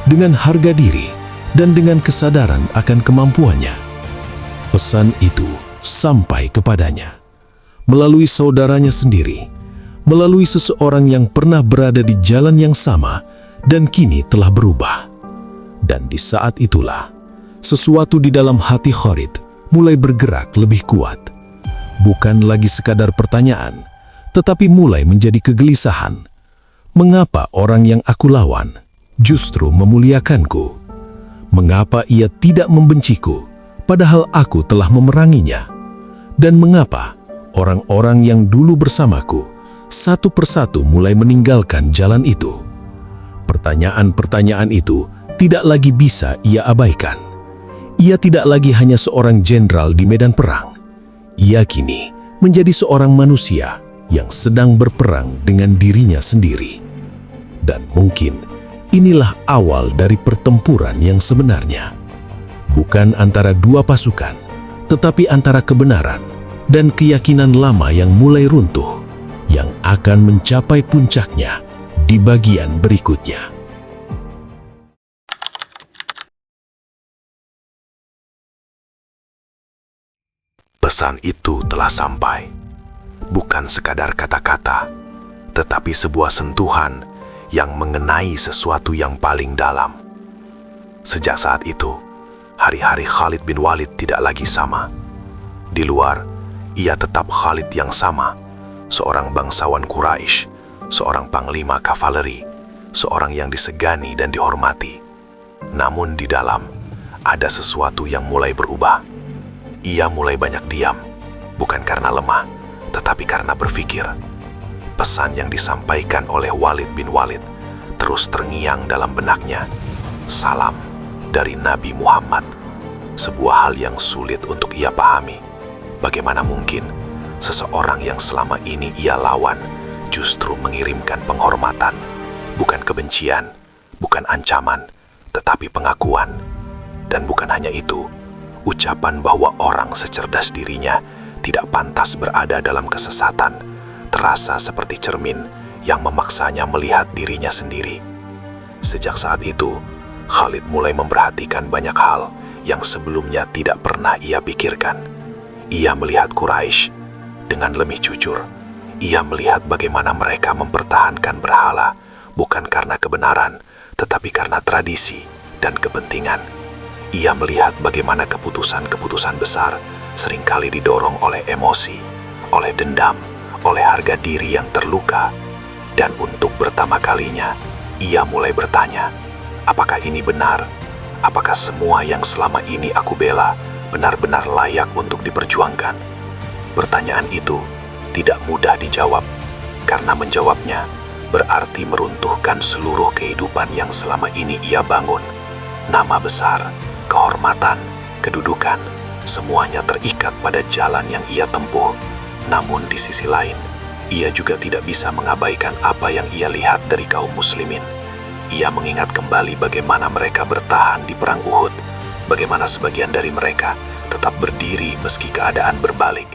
Speaker 4: dengan harga diri, dan dengan kesadaran akan kemampuannya. Pesan itu sampai kepadanya melalui saudaranya sendiri, melalui seseorang yang pernah berada di jalan yang sama dan kini telah berubah. Dan di saat itulah, sesuatu di dalam hati Khalid mulai bergerak lebih kuat. Bukan lagi sekadar pertanyaan, tetapi mulai menjadi kegelisahan. Mengapa orang yang aku lawan justru memuliakanku? Mengapa ia tidak membenciku, padahal aku telah memeranginya? Dan mengapa orang-orang yang dulu bersamaku satu persatu mulai meninggalkan jalan itu? Pertanyaan-pertanyaan itu tidak lagi bisa ia abaikan. Ia tidak lagi hanya seorang jenderal di medan perang. Ia kini menjadi seorang manusia yang sedang berperang dengan dirinya sendiri. Dan mungkin inilah awal dari pertempuran yang sebenarnya. Bukan antara dua pasukan, tetapi antara kebenaran dan keyakinan lama yang mulai runtuh, yang akan mencapai puncaknya di bagian berikutnya.
Speaker 2: Pesan itu telah sampai. Bukan sekadar kata-kata, tetapi sebuah sentuhan yang mengenai sesuatu yang paling dalam. Sejak saat itu, hari-hari Khalid bin Walid tidak lagi sama. Di luar, ia tetap Khalid yang sama, seorang bangsawan Quraisy, seorang panglima kavaleri, seorang yang disegani dan dihormati. Namun di dalam, ada sesuatu yang mulai berubah. Ia mulai banyak diam, bukan karena lemah, tetapi karena berpikir. Pesan yang disampaikan oleh Walid bin Walid terus terngiang dalam benaknya. Salam dari Nabi Muhammad. Sebuah hal yang sulit untuk ia pahami. Bagaimana mungkin seseorang yang selama ini ia lawan justru mengirimkan penghormatan, bukan kebencian, bukan ancaman, tetapi pengakuan. Dan bukan hanya itu, ucapan bahwa orang secerdas dirinya tidak pantas berada dalam kesesatan terasa seperti cermin yang memaksanya melihat dirinya sendiri. Sejak saat itu, Khalid mulai memperhatikan banyak hal yang sebelumnya tidak pernah ia pikirkan. Ia melihat Quraisy dengan lebih jujur. Ia melihat bagaimana mereka mempertahankan berhala, bukan karena kebenaran, tetapi karena tradisi dan kepentingan. Ia melihat bagaimana keputusan-keputusan besar seringkali didorong oleh emosi, oleh dendam, oleh harga diri yang terluka. Dan untuk pertama kalinya, ia mulai bertanya, apakah ini benar? Apakah semua yang selama ini aku bela benar-benar layak untuk diperjuangkan? Pertanyaan itu tidak mudah dijawab, karena menjawabnya berarti meruntuhkan seluruh kehidupan yang selama ini ia bangun. Nama besar, kehormatan, kedudukan, semuanya terikat pada jalan yang ia tempuh. Namun di sisi lain, ia juga tidak bisa mengabaikan apa yang ia lihat dari kaum muslimin. Ia mengingat kembali bagaimana mereka bertahan di perang Uhud, bagaimana sebagian dari mereka tetap berdiri meski keadaan berbalik.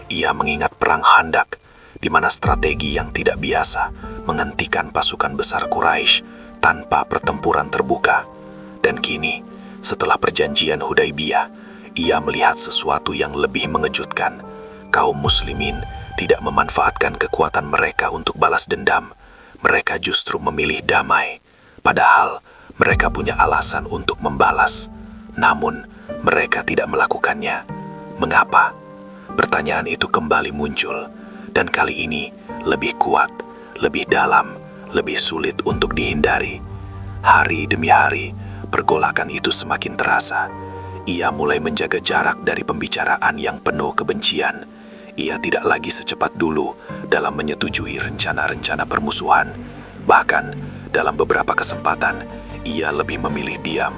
Speaker 2: Ia mengingat perang Khandak, di mana strategi yang tidak biasa menghentikan pasukan besar Quraisy tanpa pertempuran terbuka. Dan kini, setelah perjanjian Hudaibiyah, ia melihat sesuatu yang lebih mengejutkan. Kaum muslimin tidak memanfaatkan kekuatan mereka untuk balas dendam. Mereka justru memilih damai. Padahal mereka punya alasan untuk membalas. Namun mereka tidak melakukannya. Mengapa? Pertanyaan itu kembali muncul. Dan kali ini lebih kuat, lebih dalam, lebih sulit untuk dihindari. Hari demi hari, pergolakan itu semakin terasa. Ia mulai menjaga jarak dari pembicaraan yang penuh kebencian. Ia tidak lagi secepat dulu dalam menyetujui rencana-rencana permusuhan. Bahkan, dalam beberapa kesempatan, ia lebih memilih diam.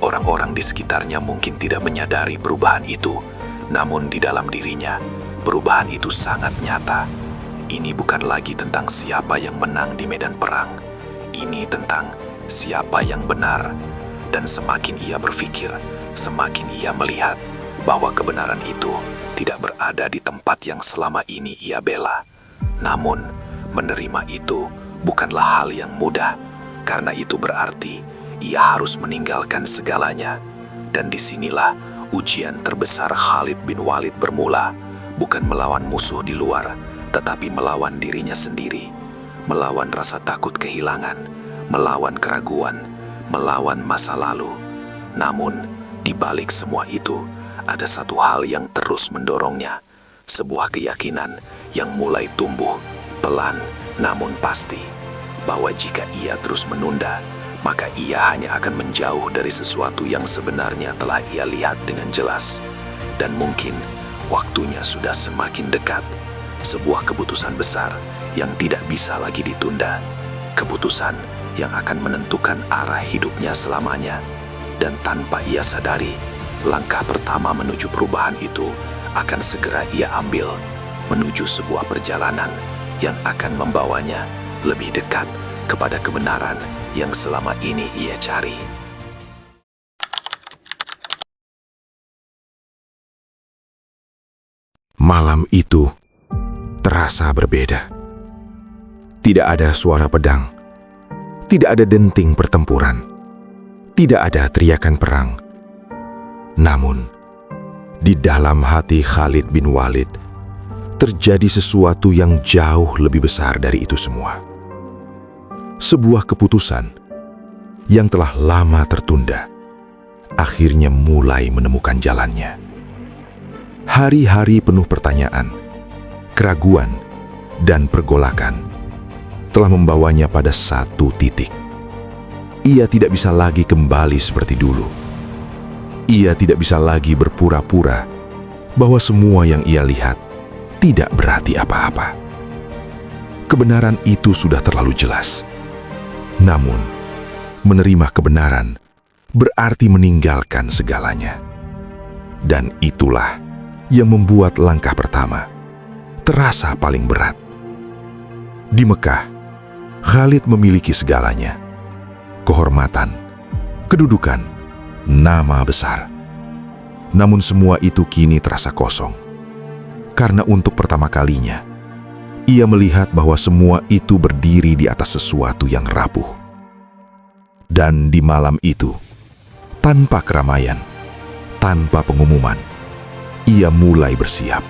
Speaker 2: Orang-orang di sekitarnya mungkin tidak menyadari perubahan itu, namun di dalam dirinya, perubahan itu sangat nyata. Ini bukan lagi tentang siapa yang menang di medan perang. Ini tentang siapa yang benar. Dan semakin ia berpikir, semakin ia melihat bahwa kebenaran itu tidak berada di tempat yang selama ini ia bela. Namun, menerima itu bukanlah hal yang mudah, karena itu berarti ia harus meninggalkan segalanya. Dan disinilah ujian terbesar Khalid bin Walid bermula, bukan melawan musuh di luar, tetapi melawan dirinya sendiri, melawan rasa takut kehilangan, melawan keraguan, melawan masa lalu. Namun, di balik semua itu, ada satu hal yang terus mendorongnya, sebuah keyakinan yang mulai tumbuh, pelan namun pasti, bahwa jika ia terus menunda, maka ia hanya akan menjauh dari sesuatu yang sebenarnya telah ia lihat dengan jelas. Dan mungkin waktunya sudah semakin dekat, sebuah keputusan besar yang tidak bisa lagi ditunda, keputusan yang akan menentukan arah hidupnya selamanya. Dan tanpa ia sadari, langkah pertama menuju perubahan itu akan segera ia ambil, menuju sebuah perjalanan yang akan membawanya lebih dekat kepada kebenaran yang selama ini ia cari.
Speaker 5: Malam itu terasa berbeda. Tidak ada suara pedang, tidak ada denting pertempuran, tidak ada teriakan perang. Namun, di dalam hati Khalid bin Walid terjadi sesuatu yang jauh lebih besar dari itu semua. Sebuah keputusan yang telah lama tertunda akhirnya mulai menemukan jalannya. Hari-hari penuh pertanyaan, keraguan, dan pergolakan telah membawanya pada satu titik. Ia tidak bisa lagi kembali seperti dulu. Ia tidak bisa lagi berpura-pura bahwa semua yang ia lihat tidak berarti apa-apa. Kebenaran itu sudah terlalu jelas. Namun, menerima kebenaran berarti meninggalkan segalanya. Dan itulah yang membuat langkah pertama terasa paling berat. Di Mekah, Khalid memiliki segalanya. Kehormatan, kedudukan, nama besar. Namun semua itu kini terasa kosong. Karena untuk pertama kalinya, ia melihat bahwa semua itu berdiri di atas sesuatu yang rapuh. Dan di malam itu, tanpa keramaian, tanpa pengumuman, ia mulai bersiap.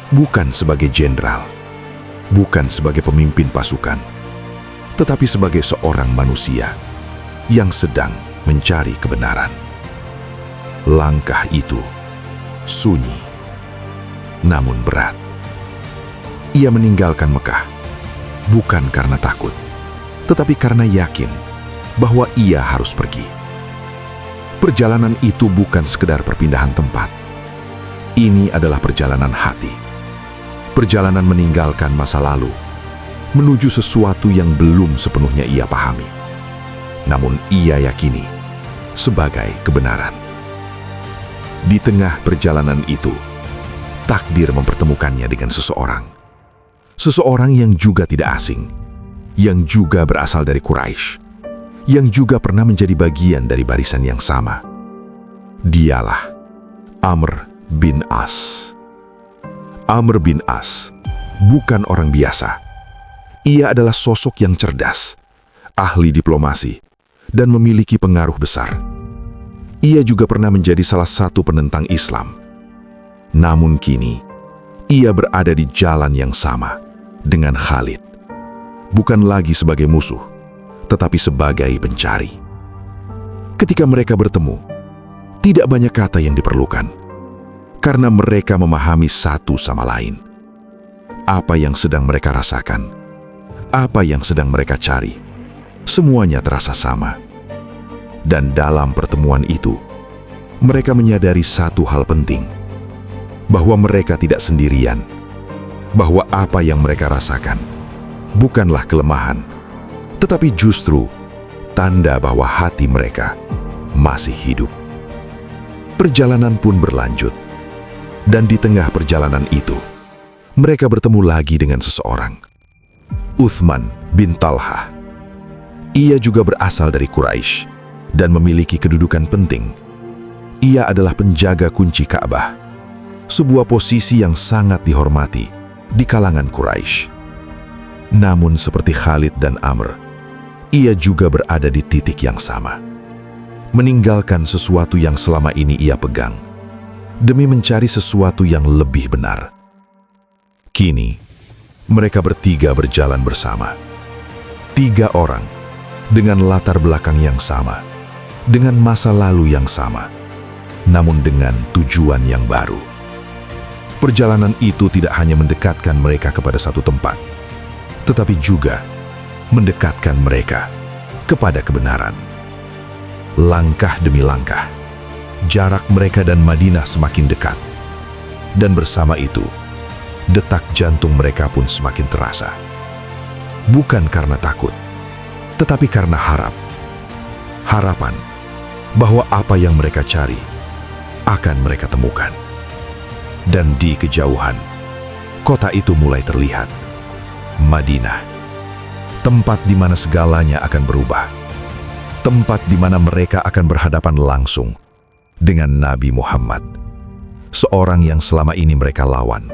Speaker 5: Bukan sebagai jenderal, bukan sebagai pemimpin pasukan, tetapi sebagai seorang manusia yang sedang mencari kebenaran. Langkah itu sunyi, namun berat. Ia meninggalkan Mekah, bukan karena takut, tetapi karena yakin bahwa ia harus pergi. Perjalanan itu bukan sekedar perpindahan tempat. Ini adalah perjalanan hati. Perjalanan meninggalkan masa lalu, menuju sesuatu yang belum sepenuhnya ia pahami, namun ia yakini sebagai kebenaran. Di tengah perjalanan itu, takdir mempertemukannya dengan seseorang. Seseorang yang juga tidak asing, yang juga berasal dari Quraisy, yang juga pernah menjadi bagian dari barisan yang sama. Dialah Amr bin As. Amr bin As bukan orang biasa. Ia adalah sosok yang cerdas, ahli diplomasi, dan memiliki pengaruh besar. Ia juga pernah menjadi salah satu penentang Islam. Namun kini, ia berada di jalan yang sama dengan Khalid. Bukan lagi sebagai musuh, tetapi sebagai pencari. Ketika mereka bertemu, tidak banyak kata yang diperlukan, karena mereka memahami satu sama lain. Apa yang sedang mereka rasakan, apa yang sedang mereka cari, semuanya terasa sama. Dan dalam pertemuan itu, mereka menyadari satu hal penting, bahwa mereka tidak sendirian, bahwa apa yang mereka rasakan bukanlah kelemahan, tetapi justru tanda bahwa hati mereka masih hidup. Perjalanan pun berlanjut, dan di tengah perjalanan itu, mereka bertemu lagi dengan seseorang, Uthman bin Talha. Ia juga berasal dari Quraisy dan memiliki kedudukan penting. Ia adalah penjaga kunci Ka'bah, sebuah posisi yang sangat dihormati di kalangan Quraisy. Namun seperti Khalid dan Amr, ia juga berada di titik yang sama, meninggalkan sesuatu yang selama ini ia pegang, demi mencari sesuatu yang lebih benar. Kini, mereka bertiga berjalan bersama. 3 orang dengan latar belakang yang sama, dengan masa lalu yang sama, namun dengan tujuan yang baru. Perjalanan itu tidak hanya mendekatkan mereka kepada satu tempat, tetapi juga mendekatkan mereka kepada kebenaran. Langkah demi langkah, jarak mereka dan Madinah semakin dekat. Dan bersama itu, detak jantung mereka pun semakin terasa. Bukan karena takut, tetapi karena harapan bahwa apa yang mereka cari akan mereka temukan. Dan di kejauhan, kota itu mulai terlihat. Madinah, tempat di mana segalanya akan berubah. Tempat di mana mereka akan berhadapan langsung dengan Nabi Muhammad, seorang yang selama ini mereka lawan,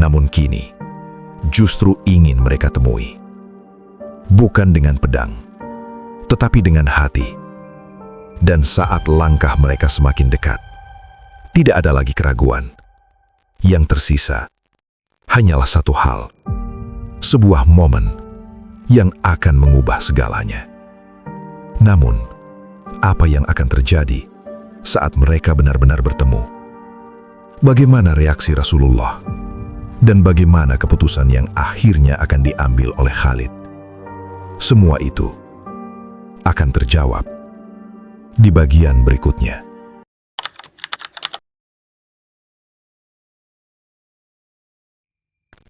Speaker 5: namun kini justru ingin mereka temui. Bukan dengan pedang, tetapi dengan hati. Dan saat langkah mereka semakin dekat, tidak ada lagi keraguan. Yang tersisa hanyalah satu hal, sebuah momen yang akan mengubah segalanya. Namun, apa yang akan terjadi
Speaker 4: saat mereka benar-benar bertemu. Bagaimana reaksi Rasulullah? Dan bagaimana keputusan yang akhirnya akan diambil oleh Khalid? Semua itu akan terjawab di bagian berikutnya.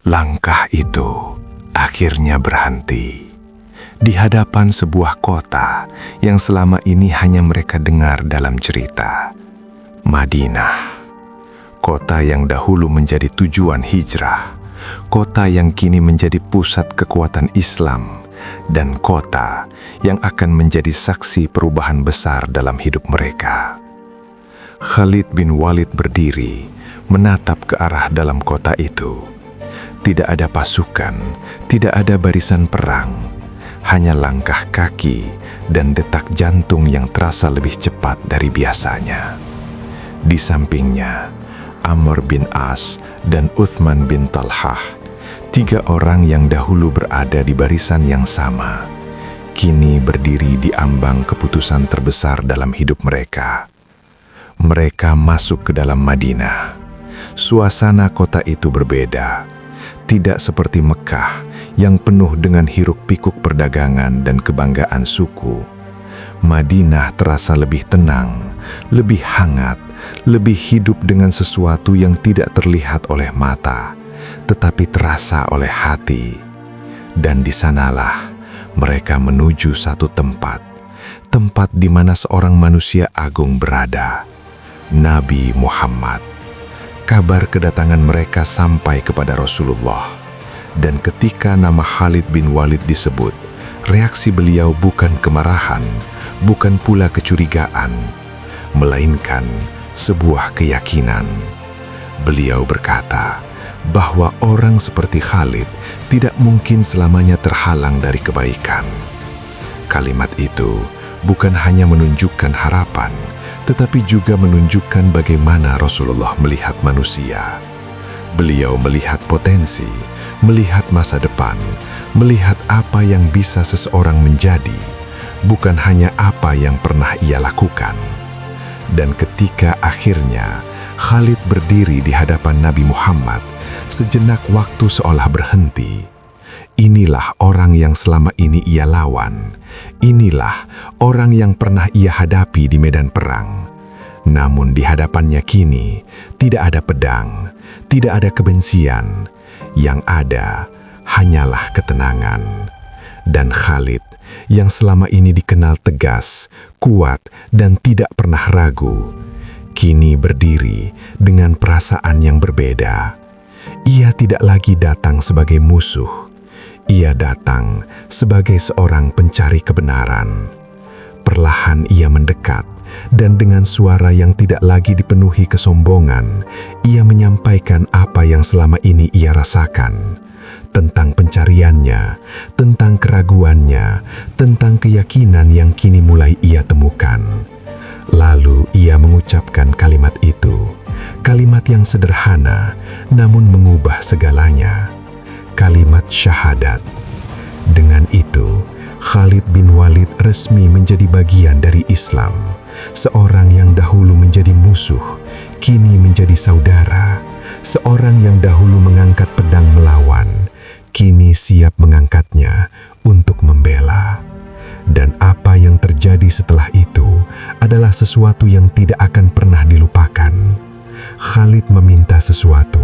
Speaker 5: Langkah itu akhirnya berhenti di hadapan sebuah kota yang selama ini hanya mereka dengar dalam cerita. Madinah, kota yang dahulu menjadi tujuan hijrah, kota yang kini menjadi pusat kekuatan Islam, dan kota yang akan menjadi saksi perubahan besar dalam hidup mereka. Khalid bin Walid berdiri, menatap ke arah dalam kota itu. Tidak ada pasukan, tidak ada barisan perang, hanya langkah kaki dan detak jantung yang terasa lebih cepat dari biasanya. Di sampingnya, Amr bin As dan Uthman bin Talhah, 3 orang yang dahulu berada di barisan yang sama, kini berdiri di ambang keputusan terbesar dalam hidup mereka. Mereka masuk ke dalam Madinah. Suasana kota itu berbeda. Tidak seperti Mekah yang penuh dengan hiruk-pikuk perdagangan dan kebanggaan suku. Madinah terasa lebih tenang, lebih hangat, lebih hidup dengan sesuatu yang tidak terlihat oleh mata, tetapi terasa oleh hati. Dan di sanalah mereka menuju satu tempat di mana seorang manusia agung berada, Nabi Muhammad. Kabar kedatangan mereka sampai kepada Rasulullah, dan ketika nama Khalid bin Walid disebut, reaksi beliau bukan kemarahan, bukan pula kecurigaan, melainkan sebuah keyakinan. Beliau berkata bahwa orang seperti Khalid tidak mungkin selamanya terhalang dari kebaikan. Kalimat itu bukan hanya menunjukkan harapan, tetapi juga menunjukkan bagaimana Rasulullah melihat manusia. Beliau melihat potensi, melihat masa depan, melihat apa yang bisa seseorang menjadi, bukan hanya apa yang pernah ia lakukan. Dan ketika akhirnya Khalid berdiri di hadapan Nabi Muhammad, sejenak waktu seolah berhenti. Inilah orang yang selama ini ia lawan. Inilah orang yang pernah ia hadapi di medan perang. Namun di hadapannya kini tidak ada pedang, tidak ada kebencian. Yang ada hanyalah ketenangan. Dan Khalid yang selama ini dikenal tegas, kuat, dan tidak pernah ragu, kini berdiri dengan perasaan yang berbeda. Ia tidak lagi datang sebagai musuh. Ia datang sebagai seorang pencari kebenaran. Perlahan ia mendekat, dan dengan suara yang tidak lagi dipenuhi kesombongan, ia menyampaikan apa yang selama ini ia rasakan. Tentang pencariannya, tentang keraguannya, tentang keyakinan yang kini mulai ia temukan. Lalu ia mengucapkan kalimat itu, kalimat yang sederhana namun mengubah segalanya. Kalimat syahadat. Dengan itu, Khalid bin Walid resmi menjadi bagian dari Islam. Seorang yang dahulu menjadi musuh, kini menjadi saudara. Seorang yang dahulu mengangkat pedang melawan, kini siap mengangkatnya untuk membela. Dan apa yang terjadi setelah itu adalah sesuatu yang tidak akan pernah dilupakan. Khalid meminta sesuatu,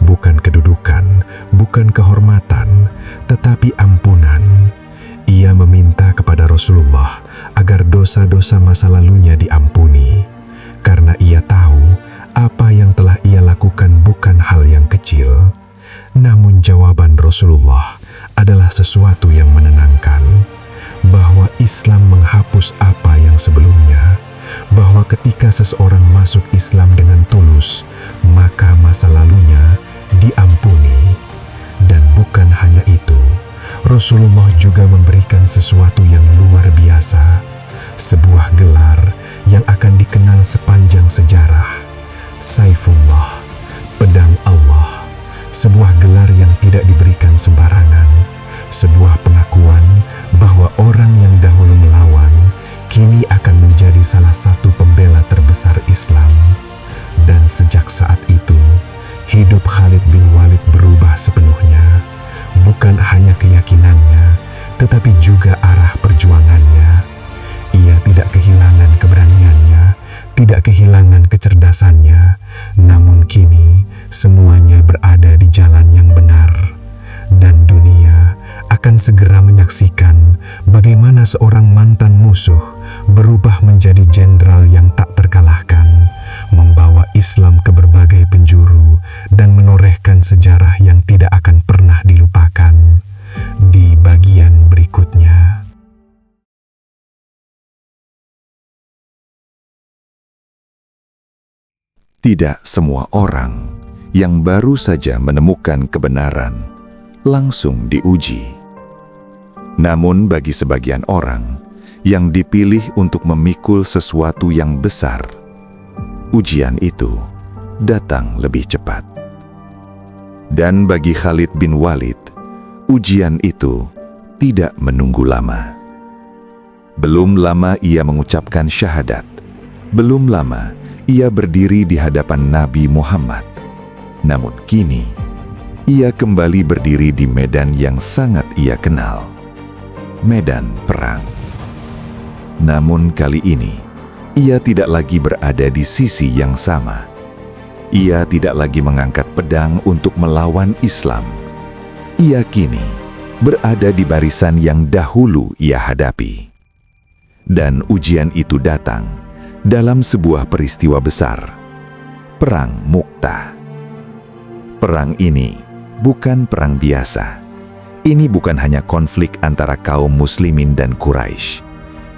Speaker 5: bukan kedudukan, bukan kehormatan, tetapi ampunan. Ia meminta kepada Rasulullah agar dosa-dosa masa lalunya diampuni, karena ia tahu apa yang telah ia lakukan bukan hal yang kecil. Namun jawaban Rasulullah adalah sesuatu yang menenangkan, bahwa Islam menghapus apa yang sebelumnya, bahwa ketika seseorang masuk Islam dengan tulus, maka masa lalunya diampuni. Dan bukan hanya itu, Rasulullah juga memberikan sesuatu yang luar biasa, sebuah gelar yang akan dikenal sepanjang sejarah, Saifullah, pedang Allah, sebuah gelar yang tidak diberikan sembarangan, sebuah pengakuan bahwa orang yang dahulu melawan, kini akan menjadi salah satu pembela terbesar
Speaker 6: arah perjuangannya. Ia tidak kehilangan keberaniannya, tidak kehilangan kecerdasannya, namun kini semuanya berada di jalan yang benar. Dan dunia akan segera menyaksikan bagaimana seorang mantan musuh berubah menjadi jenderal yang tak terkalahkan, membawa Islam ke berbagai penjuru dan menorehkan sejarah yang tidak akan pernah dilupakan. Di bagian berikutnya.
Speaker 5: Tidak semua orang yang baru saja menemukan kebenaran langsung diuji. Namun bagi sebagian orang yang dipilih untuk memikul sesuatu yang besar, ujian itu datang lebih cepat. Dan bagi Khalid bin Walid, ujian itu tidak menunggu lama. Belum lama ia mengucapkan syahadat. Belum lama ia berdiri di hadapan Nabi Muhammad. Namun kini, ia kembali berdiri di medan yang sangat ia kenal. Medan perang. Namun kali ini, ia tidak lagi berada di sisi yang sama. Ia tidak lagi mengangkat pedang untuk melawan Islam. Ia kini berada di barisan yang dahulu ia hadapi. Dan ujian itu datang dalam sebuah peristiwa besar, Perang Mu'tah. Perang ini bukan perang biasa. Ini bukan hanya konflik antara kaum muslimin dan Quraisy.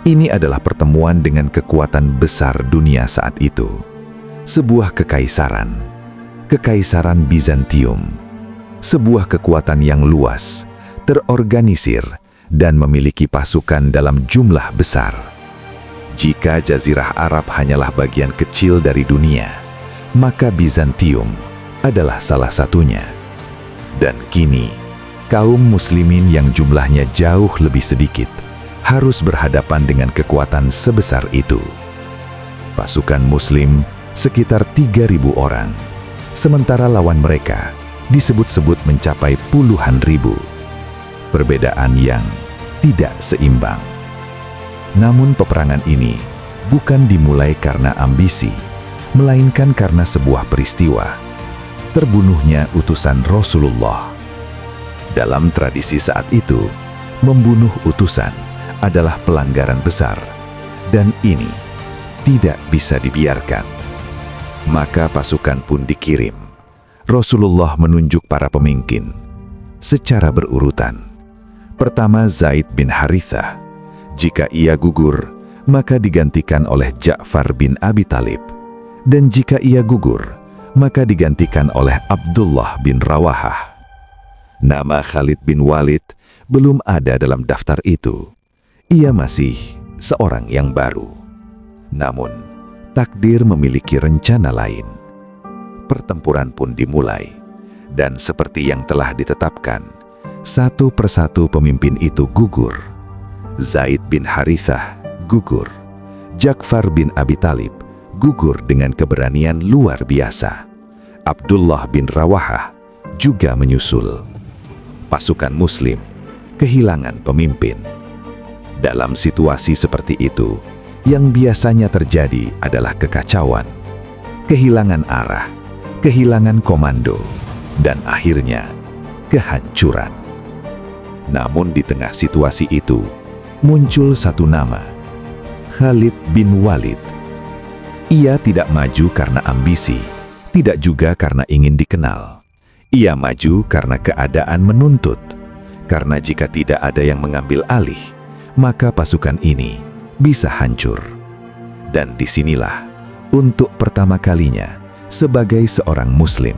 Speaker 5: Ini adalah pertemuan dengan kekuatan besar dunia saat itu. Sebuah kekaisaran, Kekaisaran Bizantium. Sebuah kekuatan yang luas, terorganisir, dan memiliki pasukan dalam jumlah besar. Jika Jazirah Arab hanyalah bagian kecil dari dunia, maka Bizantium adalah salah satunya. Dan kini, kaum muslimin yang jumlahnya jauh lebih sedikit harus berhadapan dengan kekuatan sebesar itu. Pasukan muslim sekitar 3.000 orang, sementara lawan mereka disebut-sebut mencapai puluhan ribu. Perbedaan yang tidak seimbang. Namun peperangan ini bukan dimulai karena ambisi, melainkan karena sebuah peristiwa. Terbunuhnya utusan Rasulullah. Dalam tradisi saat itu, membunuh utusan adalah pelanggaran besar, dan ini tidak bisa dibiarkan. Maka pasukan pun dikirim. Rasulullah menunjuk para pemimpin secara berurutan. Pertama Zaid bin Harithah. Jika ia gugur, maka digantikan oleh Ja'far bin Abi Thalib. Dan jika ia gugur, maka digantikan oleh Abdullah bin Rawahah. Nama Khalid bin Walid belum ada dalam daftar itu. Ia masih seorang yang baru. Namun, takdir memiliki rencana lain. Pertempuran pun dimulai, dan seperti yang telah ditetapkan, satu persatu pemimpin itu gugur. Zaid bin Harithah gugur. Ja'far bin Abi Thalib gugur dengan keberanian luar biasa. Abdullah bin Rawahah juga menyusul. Pasukan muslim kehilangan pemimpin. Dalam situasi seperti itu, yang biasanya terjadi adalah kekacauan, kehilangan arah, kehilangan komando, dan akhirnya kehancuran. Namun di tengah situasi itu, muncul satu nama, Khalid bin Walid. Ia tidak maju karena ambisi, tidak juga karena ingin dikenal. Ia maju karena keadaan menuntut. Karena jika tidak ada yang mengambil alih, maka pasukan ini bisa hancur. Dan disinilah, untuk pertama kalinya, sebagai seorang muslim,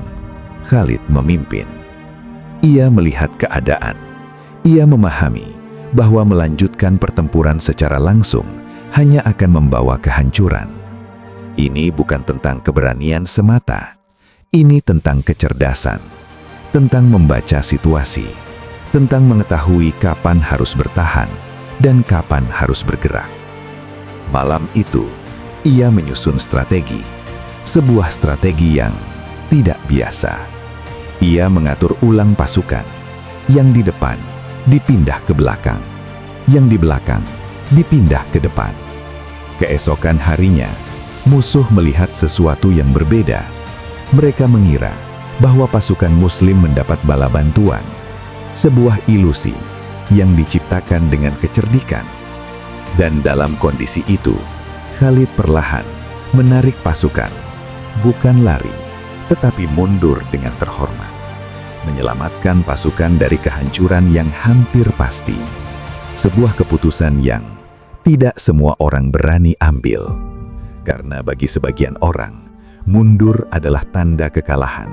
Speaker 5: Khalid memimpin. Ia melihat keadaan. Ia memahami bahwa melanjutkan pertempuran secara langsung hanya akan membawa kehancuran. Ini bukan tentang keberanian semata. Ini tentang kecerdasan, tentang membaca situasi, tentang mengetahui kapan harus bertahan dan kapan harus bergerak. Malam itu, ia menyusun strategi, sebuah strategi yang tidak biasa. Ia mengatur ulang pasukan, yang di depan dipindah ke belakang,
Speaker 7: yang di belakang dipindah ke depan. Keesokan harinya, musuh melihat sesuatu yang berbeda. Mereka mengira bahwa pasukan Muslim mendapat bala bantuan, sebuah ilusi yang diciptakan dengan kecerdikan. Dan dalam kondisi itu, Khalid perlahan menarik pasukan, bukan lari, tetapi mundur dengan terhormat, menyelamatkan pasukan dari kehancuran yang hampir pasti. Sebuah keputusan yang tidak semua orang berani ambil, karena bagi sebagian orang, mundur adalah tanda kekalahan.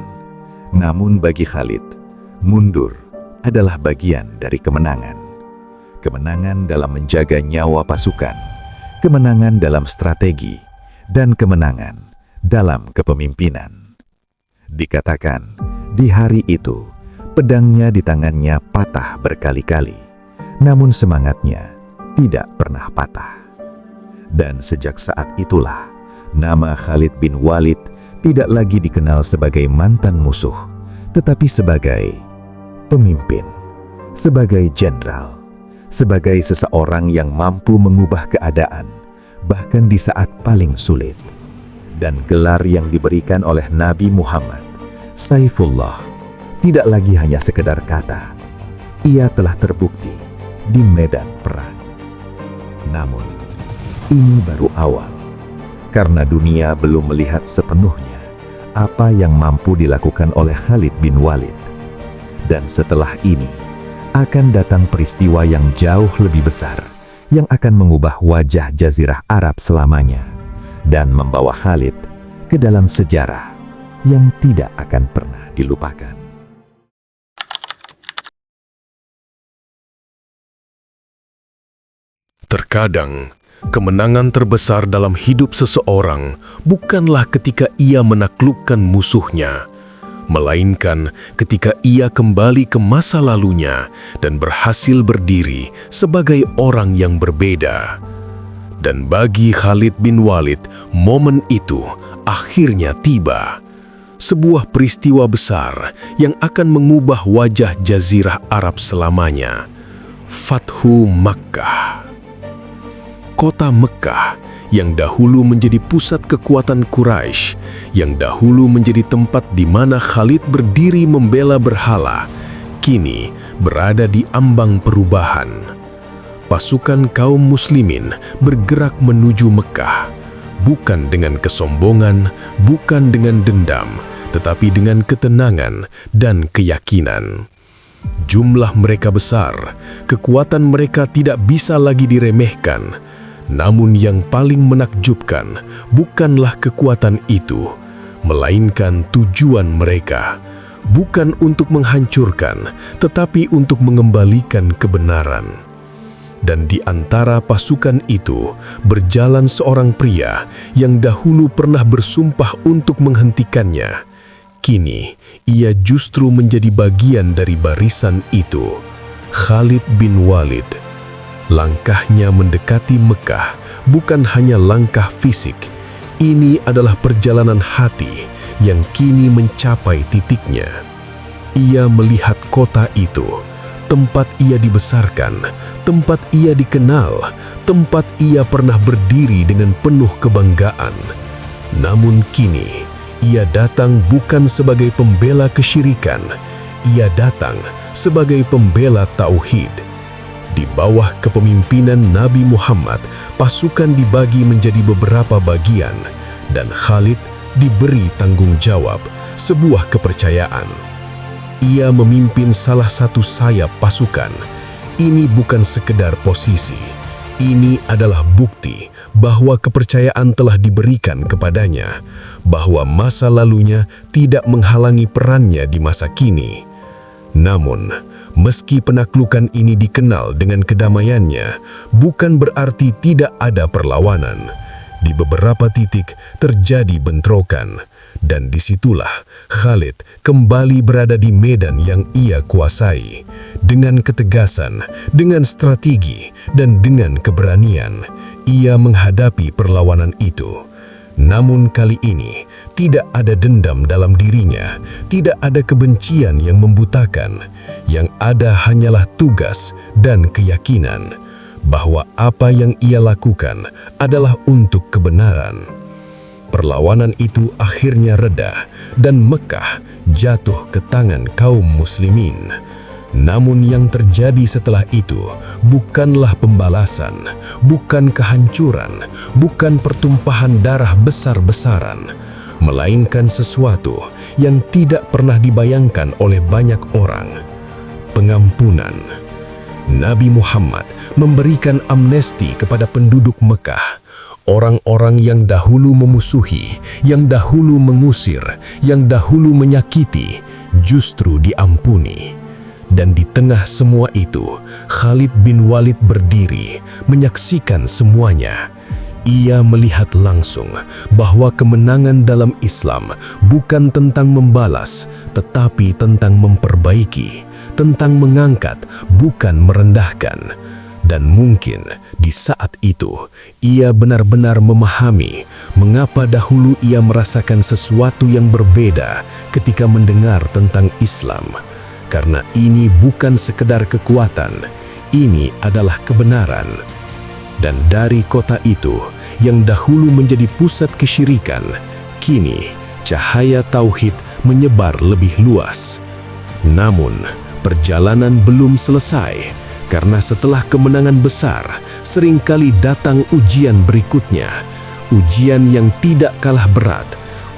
Speaker 7: Namun bagi Khalid, mundur adalah bagian dari kemenangan. Kemenangan dalam menjaga nyawa pasukan, kemenangan dalam strategi, dan kemenangan dalam kepemimpinan. Dikatakan, di hari itu, pedangnya di tangannya patah berkali-kali, namun semangatnya tidak pernah patah. Dan sejak saat itulah, nama Khalid bin Walid tidak lagi dikenal sebagai mantan musuh, tetapi sebagai pemimpin, sebagai jenderal, sebagai seseorang yang mampu mengubah keadaan, bahkan di saat paling sulit. Dan gelar yang diberikan oleh Nabi Muhammad, Saifullah, tidak lagi hanya sekedar kata. Ia telah terbukti di medan perang. Namun, ini baru awal, karena dunia belum melihat sepenuhnya apa yang mampu dilakukan oleh Khalid bin Walid. Dan setelah ini, akan datang peristiwa yang jauh lebih besar, yang akan mengubah wajah Jazirah Arab selamanya, dan membawa Khalid ke dalam sejarah yang tidak akan pernah dilupakan.
Speaker 4: Terkadang, kemenangan terbesar dalam hidup seseorang bukanlah ketika ia menaklukkan musuhnya, melainkan ketika ia kembali ke masa lalunya dan berhasil berdiri sebagai orang yang berbeda. Dan bagi Khalid bin Walid, momen itu akhirnya tiba. Sebuah peristiwa besar yang akan mengubah wajah Jazirah Arab selamanya. Fathu Makkah. Kota Mekah yang dahulu menjadi pusat kekuatan Quraisy, yang dahulu menjadi tempat di mana Khalid berdiri membela berhala, kini berada di ambang perubahan. Pasukan kaum muslimin bergerak menuju Mekah, bukan dengan kesombongan, bukan dengan dendam, tetapi dengan ketenangan dan keyakinan. Jumlah mereka besar, kekuatan mereka tidak bisa lagi diremehkan. Namun yang paling menakjubkan bukanlah kekuatan itu, melainkan tujuan mereka, bukan untuk menghancurkan, tetapi untuk mengembalikan kebenaran. Dan di antara pasukan itu berjalan seorang pria yang dahulu pernah bersumpah untuk menghentikannya. Kini ia justru menjadi bagian dari barisan itu, Khalid bin Walid. Langkahnya mendekati Mekah bukan hanya langkah fisik. Ini adalah perjalanan hati yang kini mencapai titiknya. Ia melihat kota itu, tempat ia dibesarkan, tempat ia dikenal, tempat ia pernah berdiri dengan penuh kebanggaan. Namun kini, ia datang bukan sebagai pembela kesyirikan, ia datang sebagai pembela tauhid. Di bawah kepemimpinan Nabi Muhammad, pasukan dibagi menjadi beberapa bagian, dan Khalid diberi tanggung jawab, sebuah kepercayaan. Ia memimpin salah satu sayap pasukan. Ini bukan sekedar posisi, ini adalah bukti bahwa kepercayaan telah diberikan kepadanya, bahwa masa lalunya tidak menghalangi perannya di masa kini. Namun, meski penaklukan ini dikenal dengan kedamaiannya, bukan berarti tidak ada perlawanan. Di beberapa titik terjadi bentrokan, dan disitulah Khalid kembali berada di medan yang ia kuasai. Dengan ketegasan, dengan strategi, dan dengan keberanian, ia menghadapi perlawanan itu. Namun kali ini, tidak ada dendam dalam dirinya, tidak ada kebencian yang membutakan. Yang ada hanyalah tugas dan keyakinan. bahwa apa yang ia lakukan adalah untuk kebenaran. Perlawanan itu akhirnya reda dan Mekah jatuh ke tangan kaum muslimin. Namun yang terjadi setelah itu bukanlah pembalasan, bukan kehancuran, bukan pertumpahan darah besar-besaran, melainkan sesuatu yang tidak pernah dibayangkan oleh banyak orang: pengampunan. Nabi Muhammad memberikan amnesti kepada penduduk Mekah. Orang-orang yang dahulu memusuhi, yang dahulu mengusir, yang dahulu menyakiti, justru diampuni. Dan di tengah semua itu, Khalid bin Walid berdiri, menyaksikan semuanya. Ia melihat langsung bahwa kemenangan dalam Islam bukan tentang membalas, tetapi tentang memperbaiki, tentang mengangkat, bukan merendahkan. Dan mungkin di saat itu, ia benar-benar memahami mengapa dahulu ia merasakan sesuatu yang berbeda ketika mendengar tentang Islam. Karena ini bukan sekedar kekuatan, ini adalah kebenaran. Dan dari kota itu, yang dahulu menjadi pusat kesyirikan, kini cahaya tauhid menyebar lebih luas. Namun, perjalanan belum selesai, karena setelah kemenangan besar, seringkali datang ujian berikutnya. Ujian yang tidak kalah berat,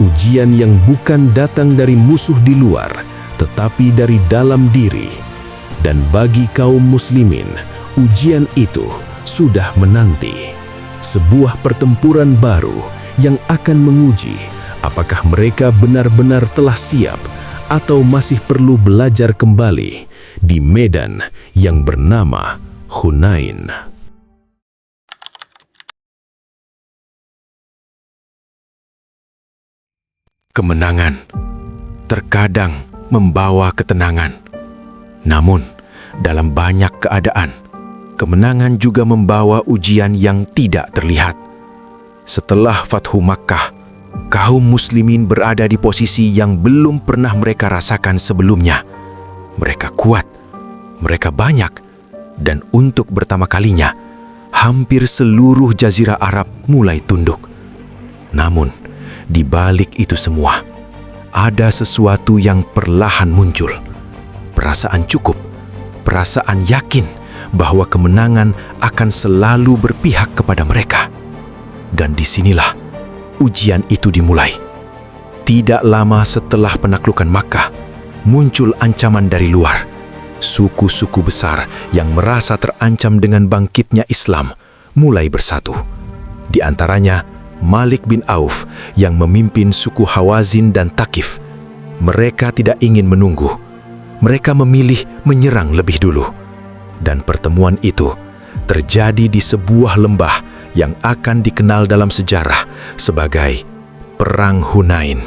Speaker 4: ujian yang bukan datang dari musuh di luar, tetapi dari dalam diri. Dan bagi kaum muslimin, ujian itu sudah menanti. Sebuah pertempuran baru yang akan menguji apakah mereka benar-benar telah siap atau masih perlu belajar kembali di medan yang bernama Hunain.
Speaker 5: Kemenangan terkadang membawa ketenangan. Namun, dalam banyak keadaan, kemenangan juga membawa ujian yang tidak terlihat. Setelah Fathu Makkah, kaum muslimin berada di posisi yang belum pernah mereka rasakan sebelumnya. Mereka kuat, mereka banyak, dan untuk pertama kalinya, hampir seluruh jazirah Arab mulai tunduk. Namun, di balik itu semua, ada sesuatu yang perlahan muncul. Perasaan cukup, perasaan yakin bahwa kemenangan akan selalu berpihak kepada mereka. Dan disinilah ujian itu dimulai. Tidak lama setelah penaklukan Makkah, muncul ancaman dari luar. Suku-suku besar yang merasa terancam dengan bangkitnya Islam mulai bersatu. Di antaranya Malik bin Auf yang memimpin suku Hawazin dan Thaqif. Mereka tidak ingin menunggu. Mereka memilih menyerang lebih dulu. Dan pertemuan itu terjadi di sebuah lembah yang akan dikenal dalam sejarah sebagai Perang Hunain.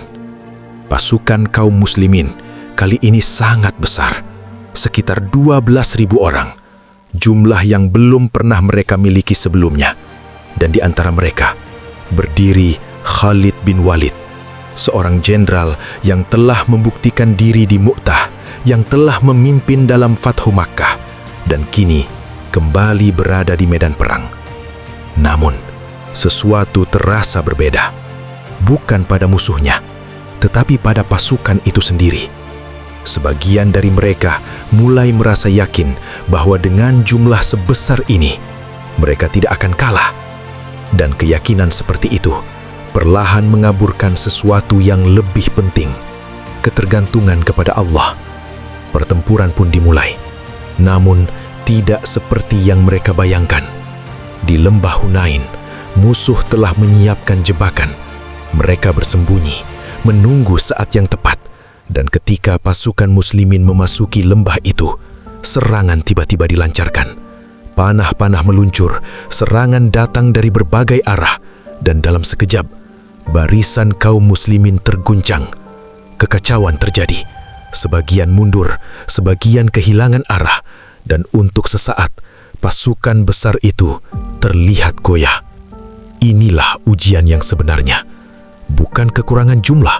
Speaker 5: Pasukan kaum muslimin kali ini sangat besar, sekitar 12.000 orang, jumlah yang belum pernah mereka miliki sebelumnya. Dan di antara mereka berdiri Khalid bin Walid, seorang jenderal yang telah membuktikan diri di Mu'tah, yang telah memimpin dalam Fathu Makkah, dan kini kembali berada di medan perang. Namun, sesuatu terasa berbeda. Bukan pada musuhnya, tetapi pada pasukan itu sendiri. Sebagian dari mereka mulai merasa yakin bahwa dengan jumlah sebesar ini, mereka tidak akan kalah. Dan keyakinan seperti itu perlahan mengaburkan sesuatu yang lebih penting, ketergantungan kepada Allah. Pertempuran pun dimulai, namun tidak seperti yang mereka bayangkan. Di lembah Hunain, musuh telah menyiapkan jebakan. Mereka bersembunyi, menunggu saat yang tepat, dan ketika pasukan muslimin memasuki lembah itu, serangan tiba-tiba dilancarkan. Panah-panah meluncur, serangan datang dari berbagai arah, dan dalam sekejap, barisan kaum muslimin terguncang. Kekacauan terjadi, sebagian mundur, sebagian kehilangan arah, dan untuk sesaat, pasukan besar itu terlihat goyah. Inilah ujian yang sebenarnya. Bukan kekurangan jumlah,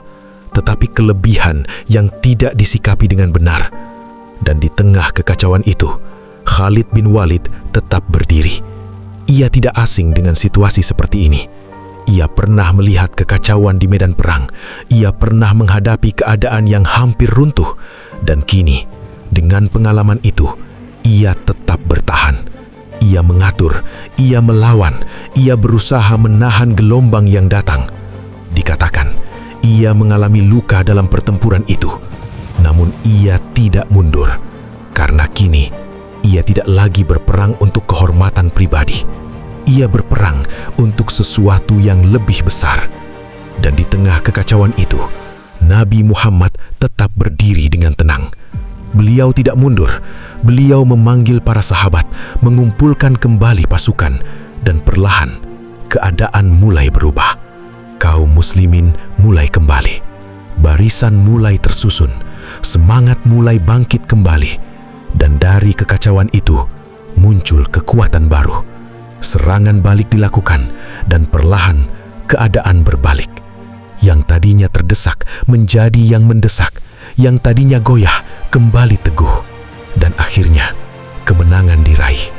Speaker 5: tetapi kelebihan yang tidak disikapi dengan benar. Dan di tengah kekacauan itu, Khalid bin Walid tetap berdiri.
Speaker 4: ia tidak asing dengan situasi seperti ini. Ia pernah melihat kekacauan di medan perang. Ia pernah menghadapi keadaan yang hampir runtuh. Dan kini, dengan pengalaman itu, ia tetap bertahan. Ia mengatur, ia melawan, ia berusaha menahan gelombang yang datang. Dikatakan, ia mengalami luka dalam pertempuran itu. Namun ia tidak mundur, karena kini ia tidak lagi berperang untuk kehormatan pribadi. Ia berperang untuk sesuatu yang lebih besar. Dan di tengah kekacauan itu, Nabi Muhammad tetap berdiri dengan tenang. Beliau tidak mundur. Beliau memanggil para sahabat, mengumpulkan kembali pasukan, dan perlahan keadaan mulai berubah. Kaum muslimin mulai kembali. Barisan mulai tersusun, semangat mulai bangkit kembali. Dan dari kekacauan itu, muncul kekuatan baru. Serangan balik dilakukan, dan perlahan keadaan berbalik. Yang tadinya terdesak menjadi yang mendesak, yang tadinya goyah kembali teguh. Dan akhirnya, kemenangan diraih.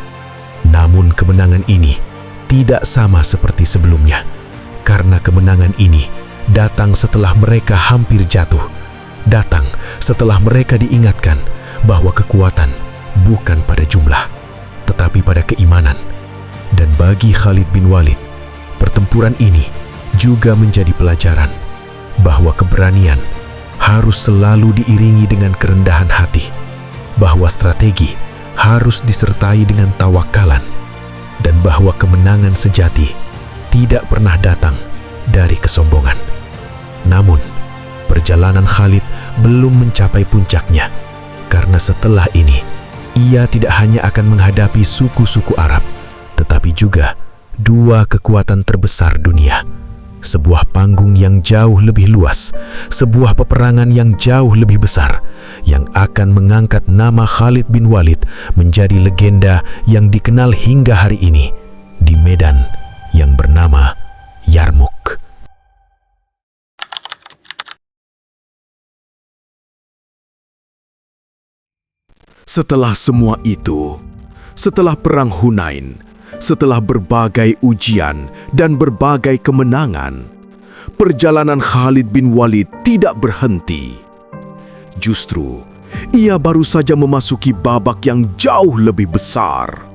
Speaker 4: Namun kemenangan ini tidak sama seperti sebelumnya, karena kemenangan ini datang setelah mereka hampir jatuh. Datang setelah mereka diingatkan bahwa kekuatan bukan pada jumlah, tetapi pada keimanan. Dan bagi Khalid bin Walid, pertempuran ini juga menjadi pelajaran bahwa keberanian harus selalu diiringi dengan kerendahan hati, bahwa strategi harus disertai dengan tawakalan, dan bahwa kemenangan sejati tidak pernah datang dari kesombongan. Namun, perjalanan Khalid belum mencapai puncaknya, karena setelah ini, ia tidak hanya akan menghadapi suku-suku Arab, tetapi juga dua kekuatan terbesar dunia. Sebuah panggung yang jauh lebih luas, sebuah peperangan yang jauh lebih besar, yang akan mengangkat nama Khalid bin Walid menjadi legenda yang dikenal hingga hari ini di medan yang bernama Yarmouk.
Speaker 3: Setelah semua itu, setelah perang Hunain, setelah berbagai ujian dan berbagai kemenangan, perjalanan Khalid bin Walid tidak berhenti. Justru, ia baru saja memasuki babak yang jauh lebih besar.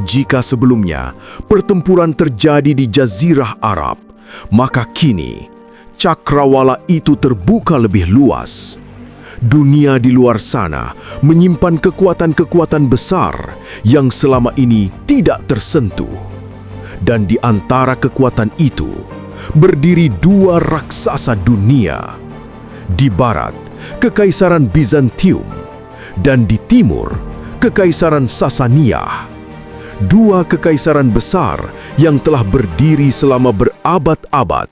Speaker 3: Jika sebelumnya pertempuran terjadi di Jazirah Arab, maka kini cakrawala itu terbuka lebih luas. Dunia di luar sana menyimpan kekuatan-kekuatan besar yang selama ini tidak tersentuh. Dan di antara kekuatan itu, berdiri dua raksasa dunia. Di barat, Kekaisaran Bizantium, dan di timur, Kekaisaran Sasania. Dua kekaisaran besar yang telah berdiri selama berabad-abad,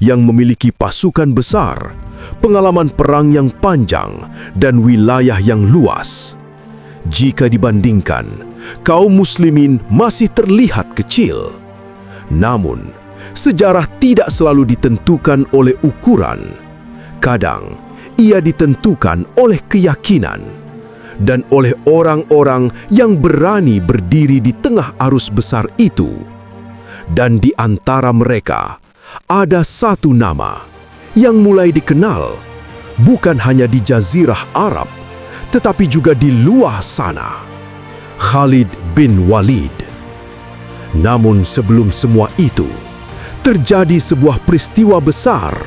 Speaker 3: yang memiliki pasukan besar, pengalaman perang yang panjang, dan wilayah yang luas. Jika dibandingkan, kaum muslimin masih terlihat kecil. Namun, sejarah tidak selalu ditentukan oleh ukuran. Kadang, ia ditentukan oleh keyakinan dan oleh orang-orang yang berani berdiri di tengah arus besar itu. Dan di antara mereka, ada satu nama yang mulai dikenal bukan hanya di Jazirah Arab, tetapi juga di luar sana. Khalid bin Walid. Namun sebelum semua itu, terjadi sebuah peristiwa besar,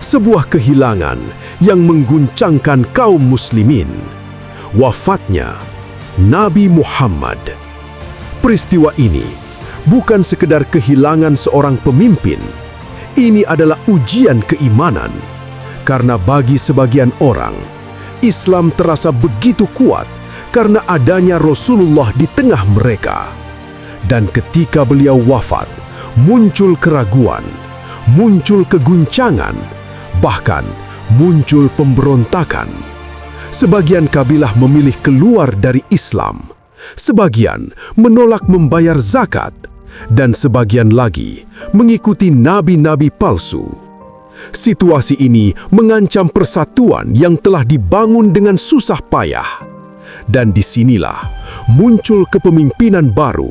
Speaker 3: sebuah kehilangan yang mengguncangkan kaum muslimin. Wafatnya Nabi Muhammad. Peristiwa ini bukan sekedar kehilangan seorang pemimpin. Ini adalah ujian keimanan, karena bagi sebagian orang, Islam terasa begitu kuat karena adanya Rasulullah di tengah mereka. Dan ketika beliau wafat, muncul keraguan, muncul keguncangan, bahkan muncul pemberontakan. Sebagian kabilah memilih keluar dari Islam, sebagian menolak membayar zakat, dan sebagian lagi mengikuti nabi-nabi palsu. Situasi ini mengancam persatuan yang telah dibangun dengan susah payah. Dan disinilah muncul kepemimpinan baru.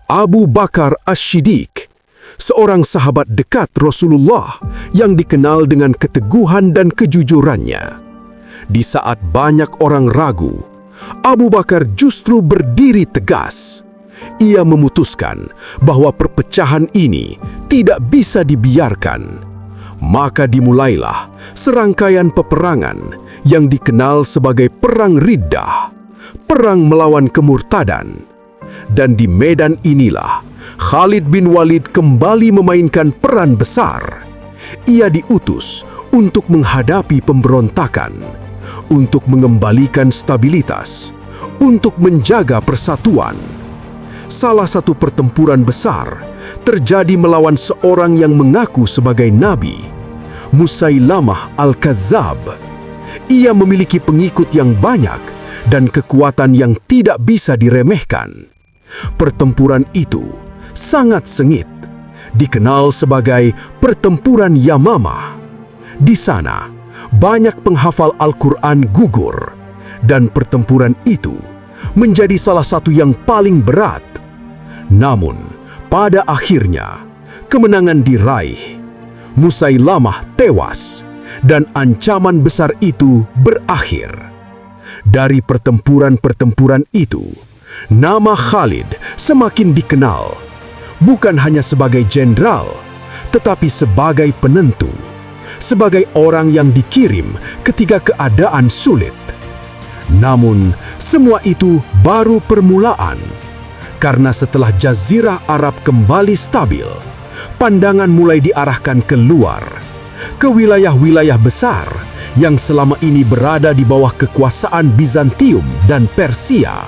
Speaker 1: Abu Bakar As-Siddiq, seorang sahabat dekat Rasulullah yang dikenal dengan keteguhan dan kejujurannya. Di saat banyak orang ragu, Abu Bakar justru berdiri tegas. Ia memutuskan bahwa perpecahan ini tidak bisa dibiarkan. Maka dimulailah serangkaian peperangan yang dikenal sebagai Perang Riddah, perang melawan kemurtadan. Dan di medan inilah Khalid bin Walid kembali memainkan peran besar. Ia diutus untuk menghadapi pemberontakan, untuk mengembalikan stabilitas, untuk menjaga persatuan. Salah satu pertempuran besar terjadi melawan seorang yang mengaku sebagai nabi, Musailamah Al-Kazzab. Ia memiliki pengikut yang banyak dan kekuatan yang tidak bisa diremehkan. Pertempuran itu sangat sengit, dikenal sebagai Pertempuran Yamamah. Di sana, banyak penghafal Al-Quran gugur, dan pertempuran itu menjadi salah satu yang paling berat. Namun, pada akhirnya, kemenangan diraih. Musailamah tewas, dan ancaman besar itu berakhir. Dari pertempuran-pertempuran itu, nama Khalid semakin dikenal, bukan hanya sebagai jenderal, tetapi sebagai penentu, sebagai orang yang dikirim ketika keadaan sulit. Namun, semua itu baru permulaan, karena setelah Jazirah Arab kembali stabil, pandangan mulai diarahkan keluar, ke wilayah-wilayah besar yang selama ini berada di bawah kekuasaan Bizantium dan Persia.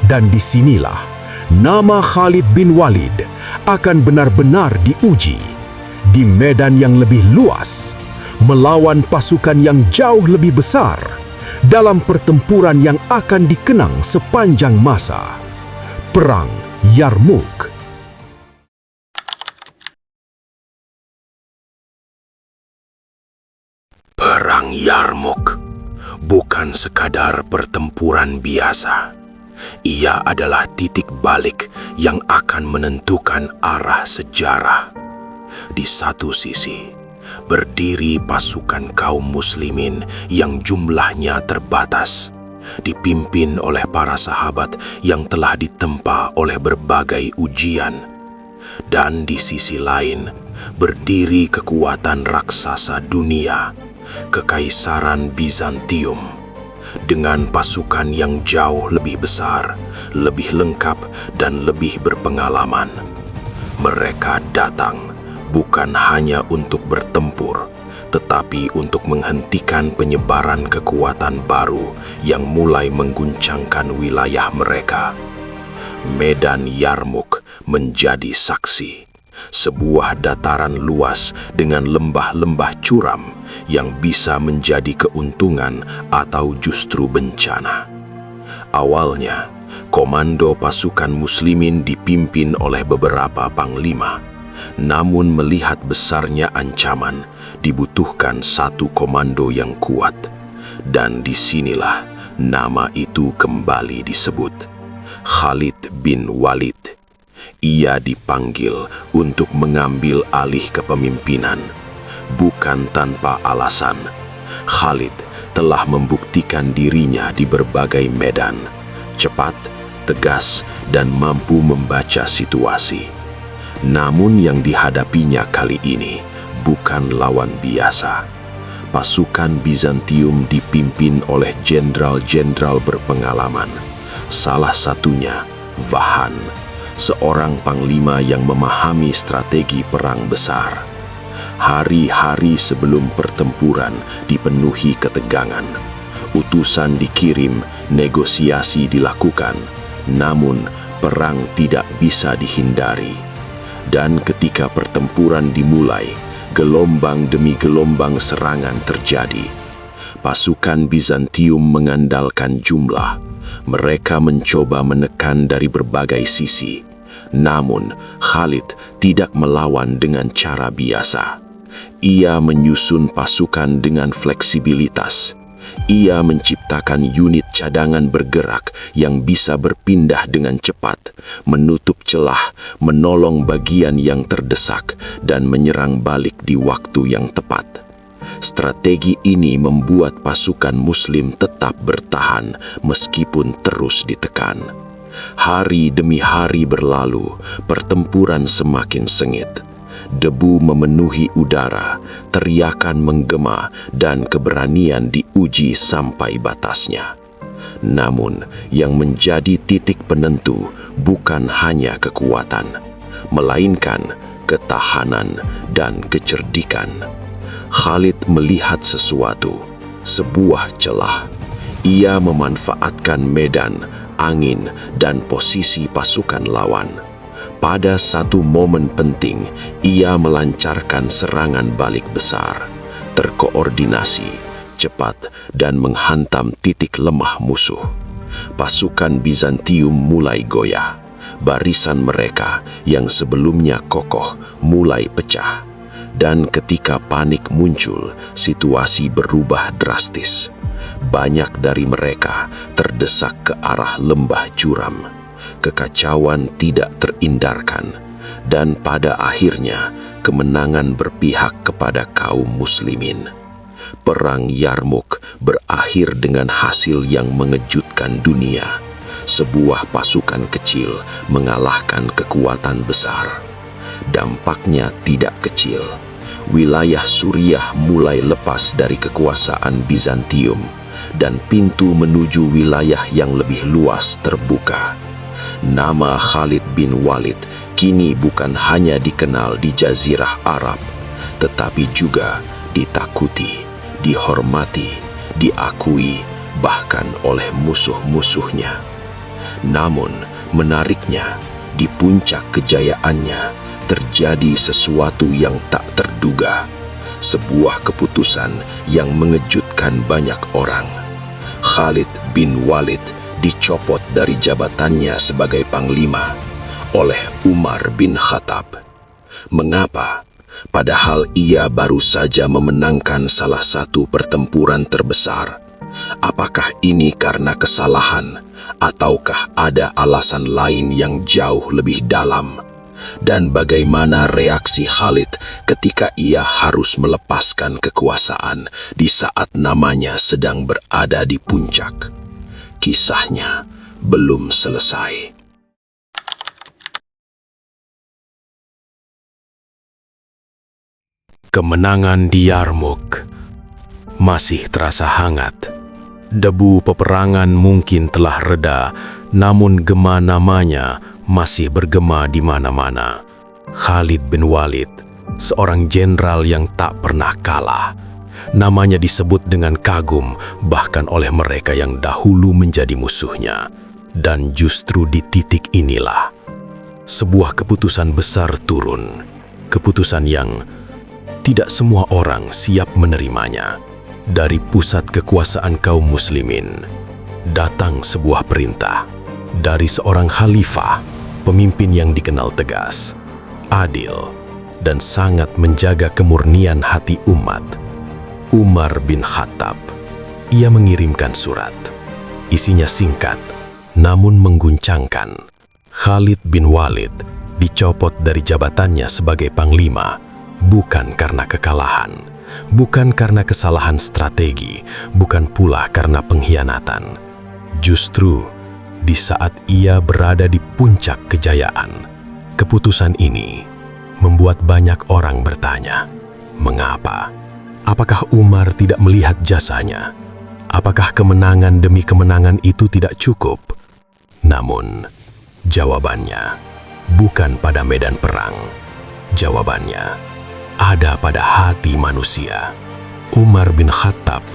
Speaker 1: Dan disinilah nama Khalid bin Walid akan benar-benar diuji di medan yang lebih luas, melawan pasukan yang jauh lebih besar dalam pertempuran yang akan dikenang sepanjang masa, Perang Yarmuk.
Speaker 8: Perang Yarmuk bukan sekadar pertempuran biasa. Ia adalah titik balik yang akan menentukan arah sejarah. Di satu sisi, berdiri pasukan kaum muslimin yang jumlahnya terbatas, dipimpin oleh para sahabat yang telah ditempa oleh berbagai ujian. Dan di sisi lain, berdiri kekuatan raksasa dunia, Kekaisaran Bizantium, dengan pasukan yang jauh lebih besar, lebih lengkap, dan lebih berpengalaman. Mereka datang bukan hanya untuk bertempur, tetapi untuk menghentikan penyebaran kekuatan baru yang mulai mengguncangkan wilayah mereka. Medan Yarmuk menjadi saksi, sebuah dataran luas dengan lembah-lembah curam yang bisa menjadi keuntungan atau justru bencana. Awalnya, komando pasukan muslimin dipimpin oleh beberapa panglima. Namun melihat besarnya ancaman, dibutuhkan satu komando yang kuat. Dan disinilah nama itu kembali disebut, Khalid bin Walid. Ia dipanggil untuk mengambil alih kepemimpinan. Bukan tanpa alasan, Khalid telah membuktikan dirinya di berbagai medan, cepat, tegas, dan mampu membaca situasi. Namun yang dihadapinya kali ini bukan lawan biasa. Pasukan Bizantium dipimpin oleh jenderal-jenderal berpengalaman. Salah satunya Vahan, seorang panglima yang memahami strategi perang besar. Hari-hari sebelum pertempuran dipenuhi ketegangan. Utusan dikirim, negosiasi dilakukan, namun perang tidak bisa dihindari. Dan ketika pertempuran dimulai, gelombang demi gelombang serangan terjadi. Pasukan Bizantium mengandalkan jumlah. Mereka mencoba menekan dari berbagai sisi. Namun, Khalid tidak melawan dengan cara biasa. Ia menyusun pasukan dengan fleksibilitas. Ia menciptakan unit cadangan bergerak yang bisa berpindah dengan cepat, menutup celah, menolong bagian yang terdesak, dan menyerang balik di waktu yang tepat. Strategi ini membuat pasukan Muslim tetap bertahan meskipun terus ditekan. Hari demi hari berlalu, pertempuran semakin sengit. Debu memenuhi udara, teriakan menggema, dan keberanian diuji sampai batasnya. Namun, yang menjadi titik penentu bukan hanya kekuatan, melainkan ketahanan dan kecerdikan. Khalid melihat sesuatu, sebuah celah. Ia memanfaatkan medan, angin, dan posisi pasukan lawan. Pada satu momen penting, ia melancarkan serangan balik besar, terkoordinasi, cepat, dan menghantam titik lemah musuh. Pasukan Bizantium mulai goyah. Barisan mereka yang sebelumnya kokoh mulai pecah. Dan ketika panik muncul, situasi berubah drastis. Banyak dari mereka terdesak ke arah lembah curam. Kekacauan tidak terhindarkan, dan pada akhirnya kemenangan berpihak kepada kaum muslimin. Perang Yarmuk berakhir dengan hasil yang mengejutkan dunia. Sebuah pasukan kecil mengalahkan kekuatan besar. Dampaknya tidak kecil. Wilayah Suriah mulai lepas dari kekuasaan Bizantium, dan pintu menuju wilayah yang lebih luas terbuka. Nama Khalid bin Walid kini bukan hanya dikenal di Jazirah Arab, tetapi juga ditakuti, dihormati, diakui, bahkan oleh musuh-musuhnya. Namun, menariknya, di puncak kejayaannya terjadi sesuatu yang tak terduga, sebuah keputusan yang mengejutkan banyak orang. Khalid bin Walid dicopot dari jabatannya sebagai panglima oleh Umar bin Khattab. Mengapa? Padahal ia baru saja memenangkan salah satu pertempuran terbesar. Apakah ini karena kesalahan, ataukah ada alasan lain yang jauh lebih dalam? Dan bagaimana reaksi Khalid ketika ia harus melepaskan kekuasaan di saat namanya sedang berada di puncak? Kisahnya belum selesai.
Speaker 1: Kemenangan di Yarmuk masih terasa hangat. Debu peperangan mungkin telah reda, namun gema namanya masih bergema di mana-mana. Khalid bin Walid, seorang jenderal yang tak pernah kalah. Namanya disebut dengan kagum bahkan oleh mereka yang dahulu menjadi musuhnya. Dan justru di titik inilah sebuah keputusan besar turun. Keputusan yang tidak semua orang siap menerimanya. Dari pusat kekuasaan kaum muslimin, datang sebuah perintah dari seorang khalifah, pemimpin yang dikenal tegas, adil, dan sangat menjaga kemurnian hati umat. Umar bin Khattab. Ia mengirimkan surat. Isinya singkat, namun mengguncangkan. Khalid bin Walid dicopot dari jabatannya sebagai panglima, bukan karena kekalahan, bukan karena kesalahan strategi, bukan pula karena pengkhianatan. Justru di saat ia berada di puncak kejayaan, keputusan ini membuat banyak orang bertanya, mengapa? Apakah Umar tidak melihat jasanya? Apakah kemenangan demi kemenangan itu tidak cukup? Namun, jawabannya bukan pada medan perang. Jawabannya ada pada hati manusia. Umar bin Khattab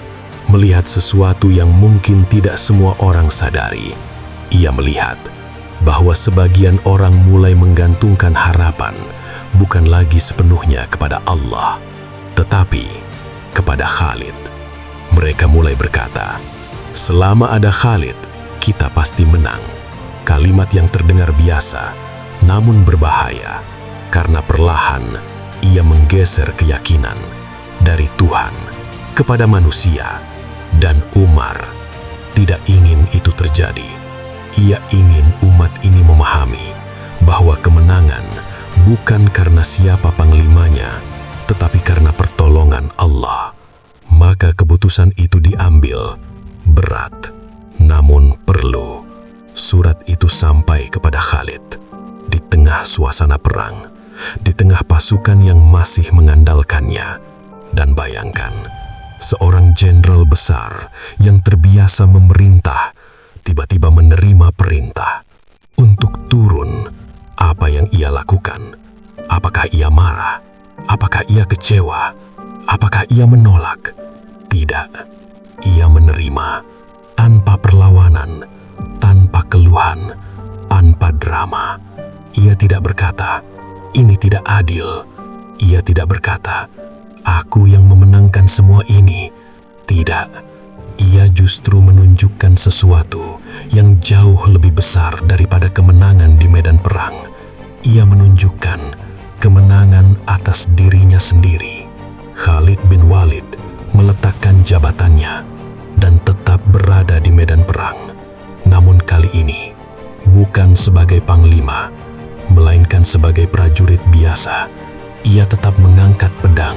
Speaker 1: melihat sesuatu yang mungkin tidak semua orang sadari. Ia melihat bahwa sebagian orang mulai menggantungkan harapan bukan lagi sepenuhnya kepada Allah, tetapi kepada Khalid. Mereka mulai berkata, selama ada Khalid, kita pasti menang. Kalimat yang terdengar biasa, namun berbahaya, karena perlahan ia menggeser keyakinan dari Tuhan kepada manusia,
Speaker 4: Dan Umar tidak ingin itu terjadi. Ia ingin umat ini memahami bahwa kemenangan bukan karena siapa panglimanya, tetapi karena pertolongan Allah. Maka keputusan itu diambil berat, namun perlu. Surat itu sampai kepada Khalid di tengah suasana perang, di tengah pasukan yang masih mengandalkannya. Dan bayangkan, seorang jenderal besar yang terbiasa memerintah tiba-tiba menerima perintah untuk turun. Apa yang ia lakukan? Apakah ia marah? Apakah ia kecewa? Apakah ia menolak? Tidak. Ia menerima tanpa perlawanan, tanpa keluhan, tanpa drama. Ia tidak berkata, "Ini tidak adil." Ia tidak berkata, "Aku yang memenangkan semua ini." Tidak. Ia justru menunjukkan sesuatu yang jauh lebih besar daripada kemenangan di medan perang. Ia menunjukkan kemenangan atas dirinya sendiri. Khalid bin Walid meletakkan jabatannya dan tetap berada di medan perang. Namun kali ini bukan sebagai panglima, melainkan sebagai prajurit biasa. Ia tetap mengangkat pedang,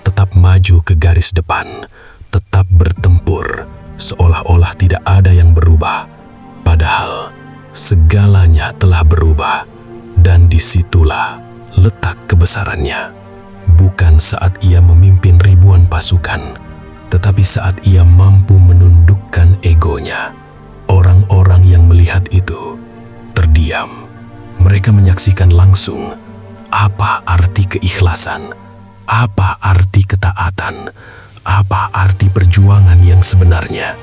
Speaker 4: tetap maju ke garis depan, tetap bertempur, seolah-olah tidak ada yang berubah. Padahal segalanya telah berubah, dan disitulah letak kebesarannya. Bukan saat ia memimpin ribuan pasukan, tetapi saat ia mampu menundukkan egonya. Orang-orang yang melihat itu terdiam. Mereka menyaksikan langsung apa arti keikhlasan, apa arti ketaatan, apa arti perjuangan yang sebenarnya.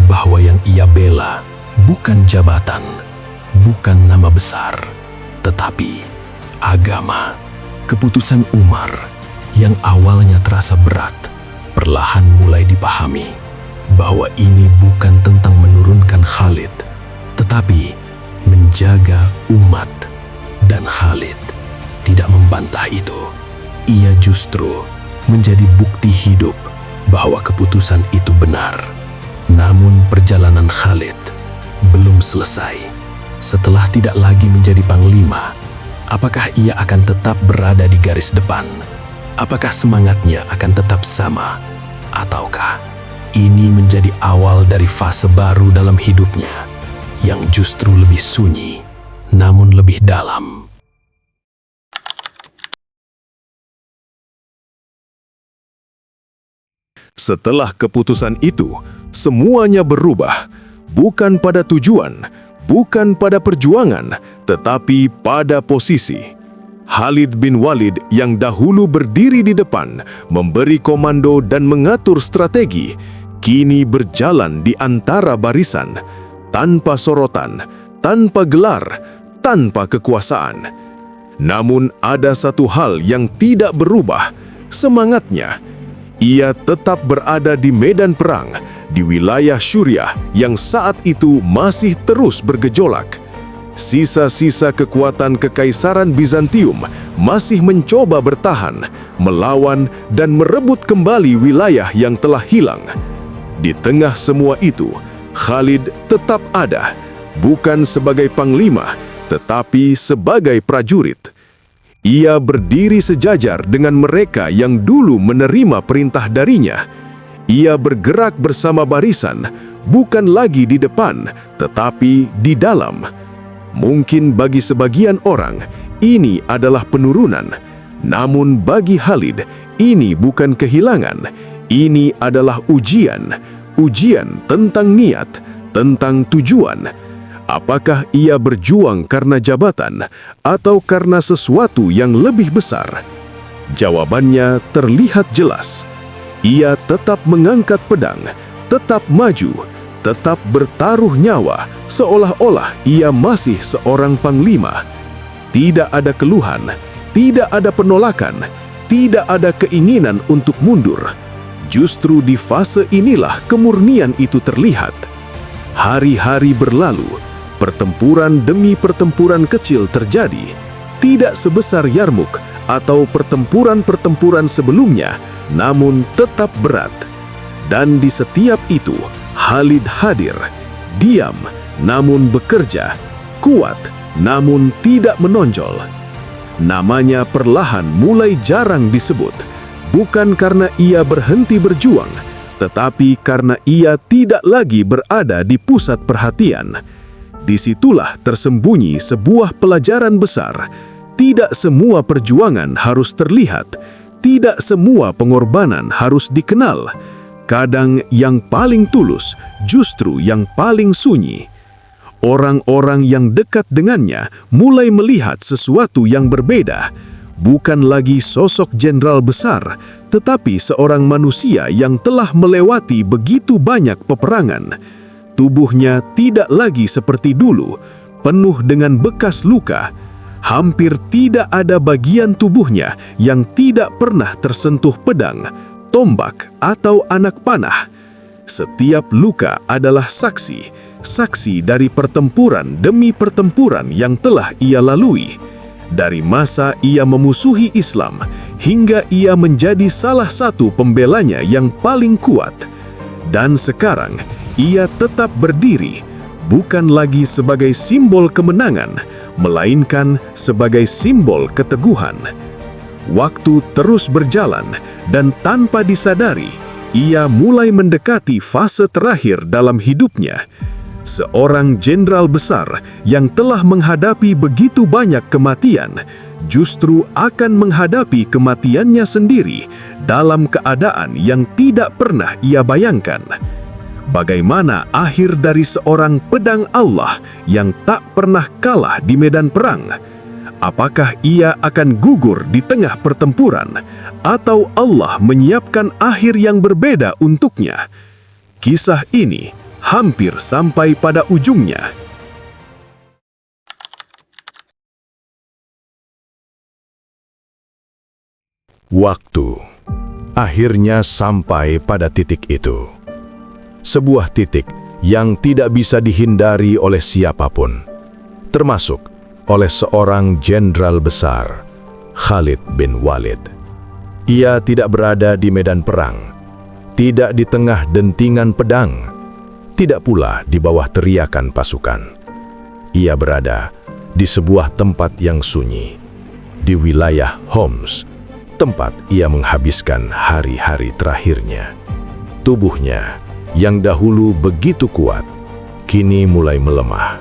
Speaker 4: Bahwa yang ia bela bukan jabatan, bukan nama besar, tetapi agama. Keputusan Umar yang awalnya terasa berat, perlahan mulai dipahami bahwa ini bukan tentang menurunkan Khalid, tetapi menjaga umat. Dan Khalid tidak membantah itu. Ia justru menjadi bukti hidup bahwa keputusan itu benar. Namun perjalanan Khalid belum selesai. Setelah tidak lagi menjadi panglima, apakah ia akan tetap berada di garis depan? Apakah semangatnya akan tetap sama? Ataukah ini menjadi awal dari fase baru dalam hidupnya yang justru lebih sunyi, namun lebih dalam?
Speaker 1: Setelah keputusan itu, semuanya berubah, bukan pada tujuan, bukan pada perjuangan, tetapi pada posisi. Khalid bin Walid yang dahulu berdiri di depan, memberi komando dan mengatur strategi, kini berjalan di antara barisan, tanpa sorotan, tanpa gelar, tanpa kekuasaan. Namun ada satu hal yang tidak berubah, semangatnya. Ia tetap berada di medan perang, di wilayah Syuriah yang saat itu masih terus bergejolak. Sisa-sisa kekuatan Kekaisaran Bizantium masih mencoba bertahan, melawan dan merebut kembali wilayah yang telah hilang. Di tengah semua itu, Khalid tetap ada, bukan sebagai panglima, tetapi sebagai prajurit. Ia berdiri sejajar dengan mereka yang dulu menerima perintah darinya. Ia bergerak bersama barisan, bukan lagi di depan, tetapi di dalam. Mungkin bagi sebagian orang, ini adalah penurunan. Namun bagi Khalid, ini bukan kehilangan. Ini adalah ujian. Ujian tentang niat, tentang tujuan. Apakah ia berjuang karena jabatan atau karena sesuatu yang lebih besar? Jawabannya terlihat jelas. Ia tetap mengangkat pedang, tetap maju, tetap bertaruh nyawa, seolah-olah ia masih seorang panglima. Tidak ada keluhan, tidak ada penolakan, tidak ada keinginan untuk mundur. Justru di fase inilah kemurnian itu terlihat. Hari-hari berlalu, pertempuran demi pertempuran kecil terjadi, tidak sebesar Yarmuk atau pertempuran-pertempuran sebelumnya, namun tetap berat.
Speaker 4: Dan di setiap itu, Khalid hadir, diam namun bekerja, kuat namun tidak menonjol. Namanya perlahan mulai jarang disebut, bukan karena ia berhenti berjuang, tetapi karena ia tidak lagi berada di pusat perhatian. Disitulah tersembunyi sebuah pelajaran besar. Tidak semua perjuangan harus terlihat, tidak semua pengorbanan harus dikenal. Kadang yang paling tulus justru yang paling sunyi. Orang-orang yang dekat dengannya mulai melihat sesuatu yang berbeda. Bukan lagi sosok jenderal besar, tetapi seorang manusia yang telah melewati begitu banyak peperangan. Tubuhnya tidak lagi seperti dulu, penuh dengan bekas luka. Hampir tidak ada bagian tubuhnya yang tidak pernah tersentuh pedang, tombak, atau anak panah. Setiap luka adalah saksi dari pertempuran demi pertempuran yang telah ia lalui. Dari masa ia memusuhi Islam hingga ia menjadi salah satu pembelanya yang paling kuat. Dan sekarang ia tetap berdiri, bukan lagi sebagai simbol kemenangan, melainkan sebagai simbol keteguhan. Waktu terus berjalan dan tanpa disadari, ia mulai mendekati fase terakhir dalam hidupnya. Seorang jenderal besar yang telah menghadapi begitu banyak kematian, justru akan menghadapi kematiannya sendiri dalam keadaan yang tidak pernah ia bayangkan. Bagaimana akhir dari seorang pedang Allah yang tak pernah kalah di medan perang? Apakah ia akan gugur di tengah pertempuran, atau Allah menyiapkan akhir yang berbeda untuknya? Kisah ini hampir sampai pada ujungnya.
Speaker 2: Waktu akhirnya sampai pada titik itu. Sebuah titik yang tidak bisa dihindari oleh siapapun, termasuk oleh seorang jenderal besar, Khalid bin Walid. Ia tidak berada di medan perang, tidak di tengah dentingan pedang, tidak pula di bawah teriakan pasukan. Ia berada di sebuah tempat yang sunyi, di wilayah Homs, tempat ia menghabiskan hari-hari terakhirnya. Tubuhnya yang dahulu begitu kuat, kini mulai melemah.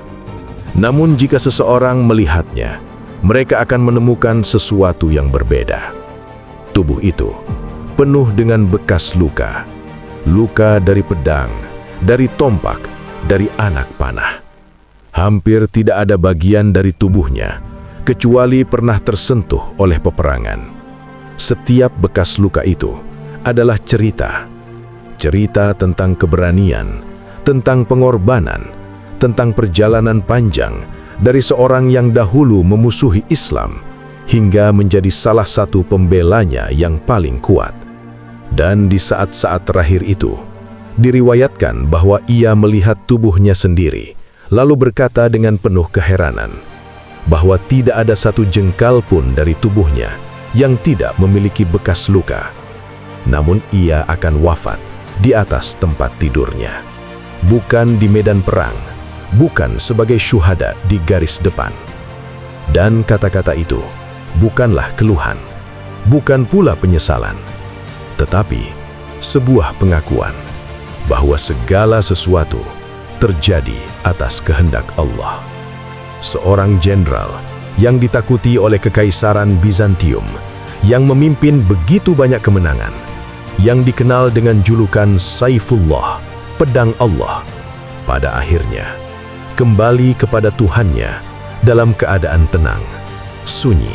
Speaker 2: Namun jika seseorang melihatnya, mereka akan menemukan sesuatu yang berbeda. Tubuh itu penuh dengan bekas luka, luka dari pedang, dari tombak, dari anak panah. Hampir tidak ada bagian dari tubuhnya, kecuali pernah tersentuh oleh peperangan. Setiap bekas luka itu adalah cerita tentang keberanian, tentang pengorbanan, tentang perjalanan panjang dari seorang yang dahulu memusuhi Islam hingga menjadi salah satu pembelanya yang paling kuat. Dan di saat-saat terakhir itu, diriwayatkan bahwa ia melihat tubuhnya sendiri, lalu berkata dengan penuh keheranan bahwa tidak ada satu jengkal pun dari tubuhnya yang tidak memiliki bekas luka. Namun ia akan wafat di atas tempat tidurnya, bukan di medan perang, bukan sebagai syuhada di garis depan. Dan kata-kata itu bukanlah keluhan, bukan pula penyesalan, tetapi sebuah pengakuan bahwa segala sesuatu terjadi atas kehendak Allah. Seorang jenderal yang ditakuti oleh Kekaisaran Bizantium, yang memimpin begitu banyak kemenangan, yang dikenal dengan julukan Saifullah, pedang Allah, pada akhirnya kembali kepada Tuhannya dalam keadaan tenang, sunyi,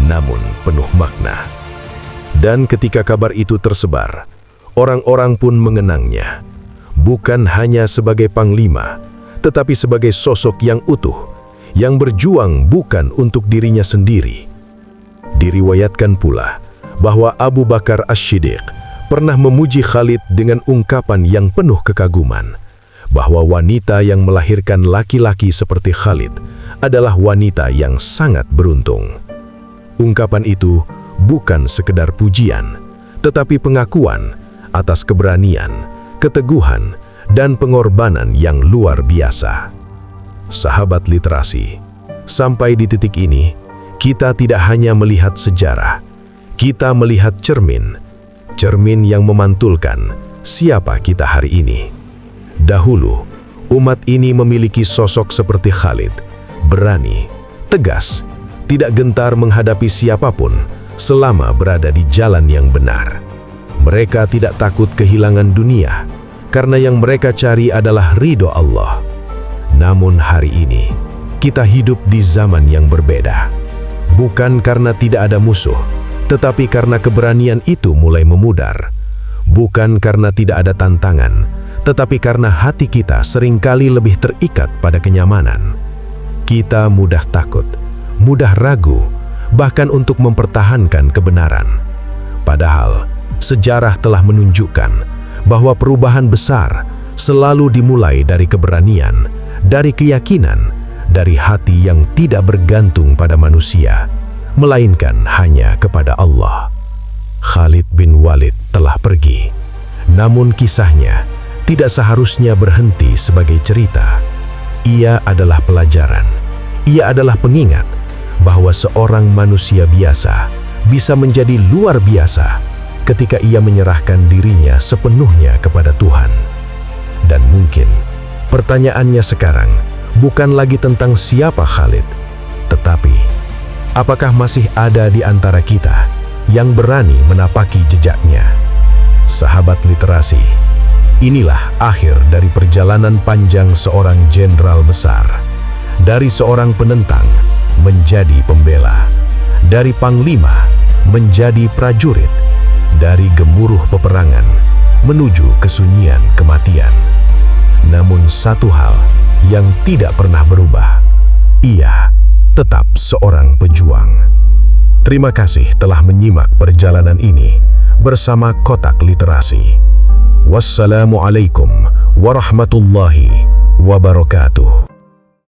Speaker 2: namun penuh makna. Dan ketika kabar itu tersebar, orang-orang pun mengenangnya, bukan hanya sebagai panglima, tetapi sebagai sosok yang utuh, yang berjuang bukan untuk dirinya sendiri. Diriwayatkan pula bahwa Abu Bakar As-Siddiq pernah memuji Khalid dengan ungkapan yang penuh kekaguman, bahwa wanita yang melahirkan laki-laki seperti Khalid adalah wanita yang sangat beruntung. Ungkapan itu bukan sekedar pujian, tetapi pengakuan
Speaker 4: atas keberanian, keteguhan, dan pengorbanan yang luar biasa. Sahabat literasi, sampai di titik ini, kita tidak hanya melihat sejarah, kita melihat cermin yang memantulkan siapa kita hari ini. Dahulu, umat ini memiliki sosok seperti Khalid, berani, tegas, tidak gentar menghadapi siapapun selama berada di jalan yang benar. Mereka tidak takut kehilangan dunia, karena yang mereka cari adalah ridho Allah. Namun hari ini, kita hidup di zaman yang berbeda. Bukan karena tidak ada musuh, tetapi karena keberanian itu mulai memudar. Bukan karena tidak ada tantangan, tetapi karena hati kita seringkali lebih terikat pada kenyamanan. Kita mudah takut, mudah ragu, bahkan untuk mempertahankan kebenaran. Padahal, sejarah telah menunjukkan bahwa perubahan besar selalu dimulai dari keberanian, dari keyakinan, dari hati yang tidak bergantung pada manusia, melainkan hanya kepada Allah. Khalid bin Walid telah pergi, namun kisahnya tidak seharusnya berhenti sebagai cerita. Ia adalah pelajaran, ia adalah pengingat bahwa seorang manusia biasa bisa menjadi luar biasa ketika ia menyerahkan dirinya sepenuhnya kepada Tuhan. Dan mungkin pertanyaannya sekarang bukan lagi tentang siapa Khalid, tetapi apakah masih ada di antara kita yang berani menapaki jejaknya? Sahabat literasi, inilah akhir dari perjalanan panjang seorang jenderal besar. Dari seorang penentang menjadi pembela, dari panglima menjadi prajurit, dari gemuruh peperangan menuju kesunyian kematian. Namun satu hal yang tidak pernah berubah, ia tetap seorang pejuang. Terima kasih telah menyimak perjalanan ini bersama Kotak Literasi. Wassalamualaikum warahmatullahi wabarakatuh.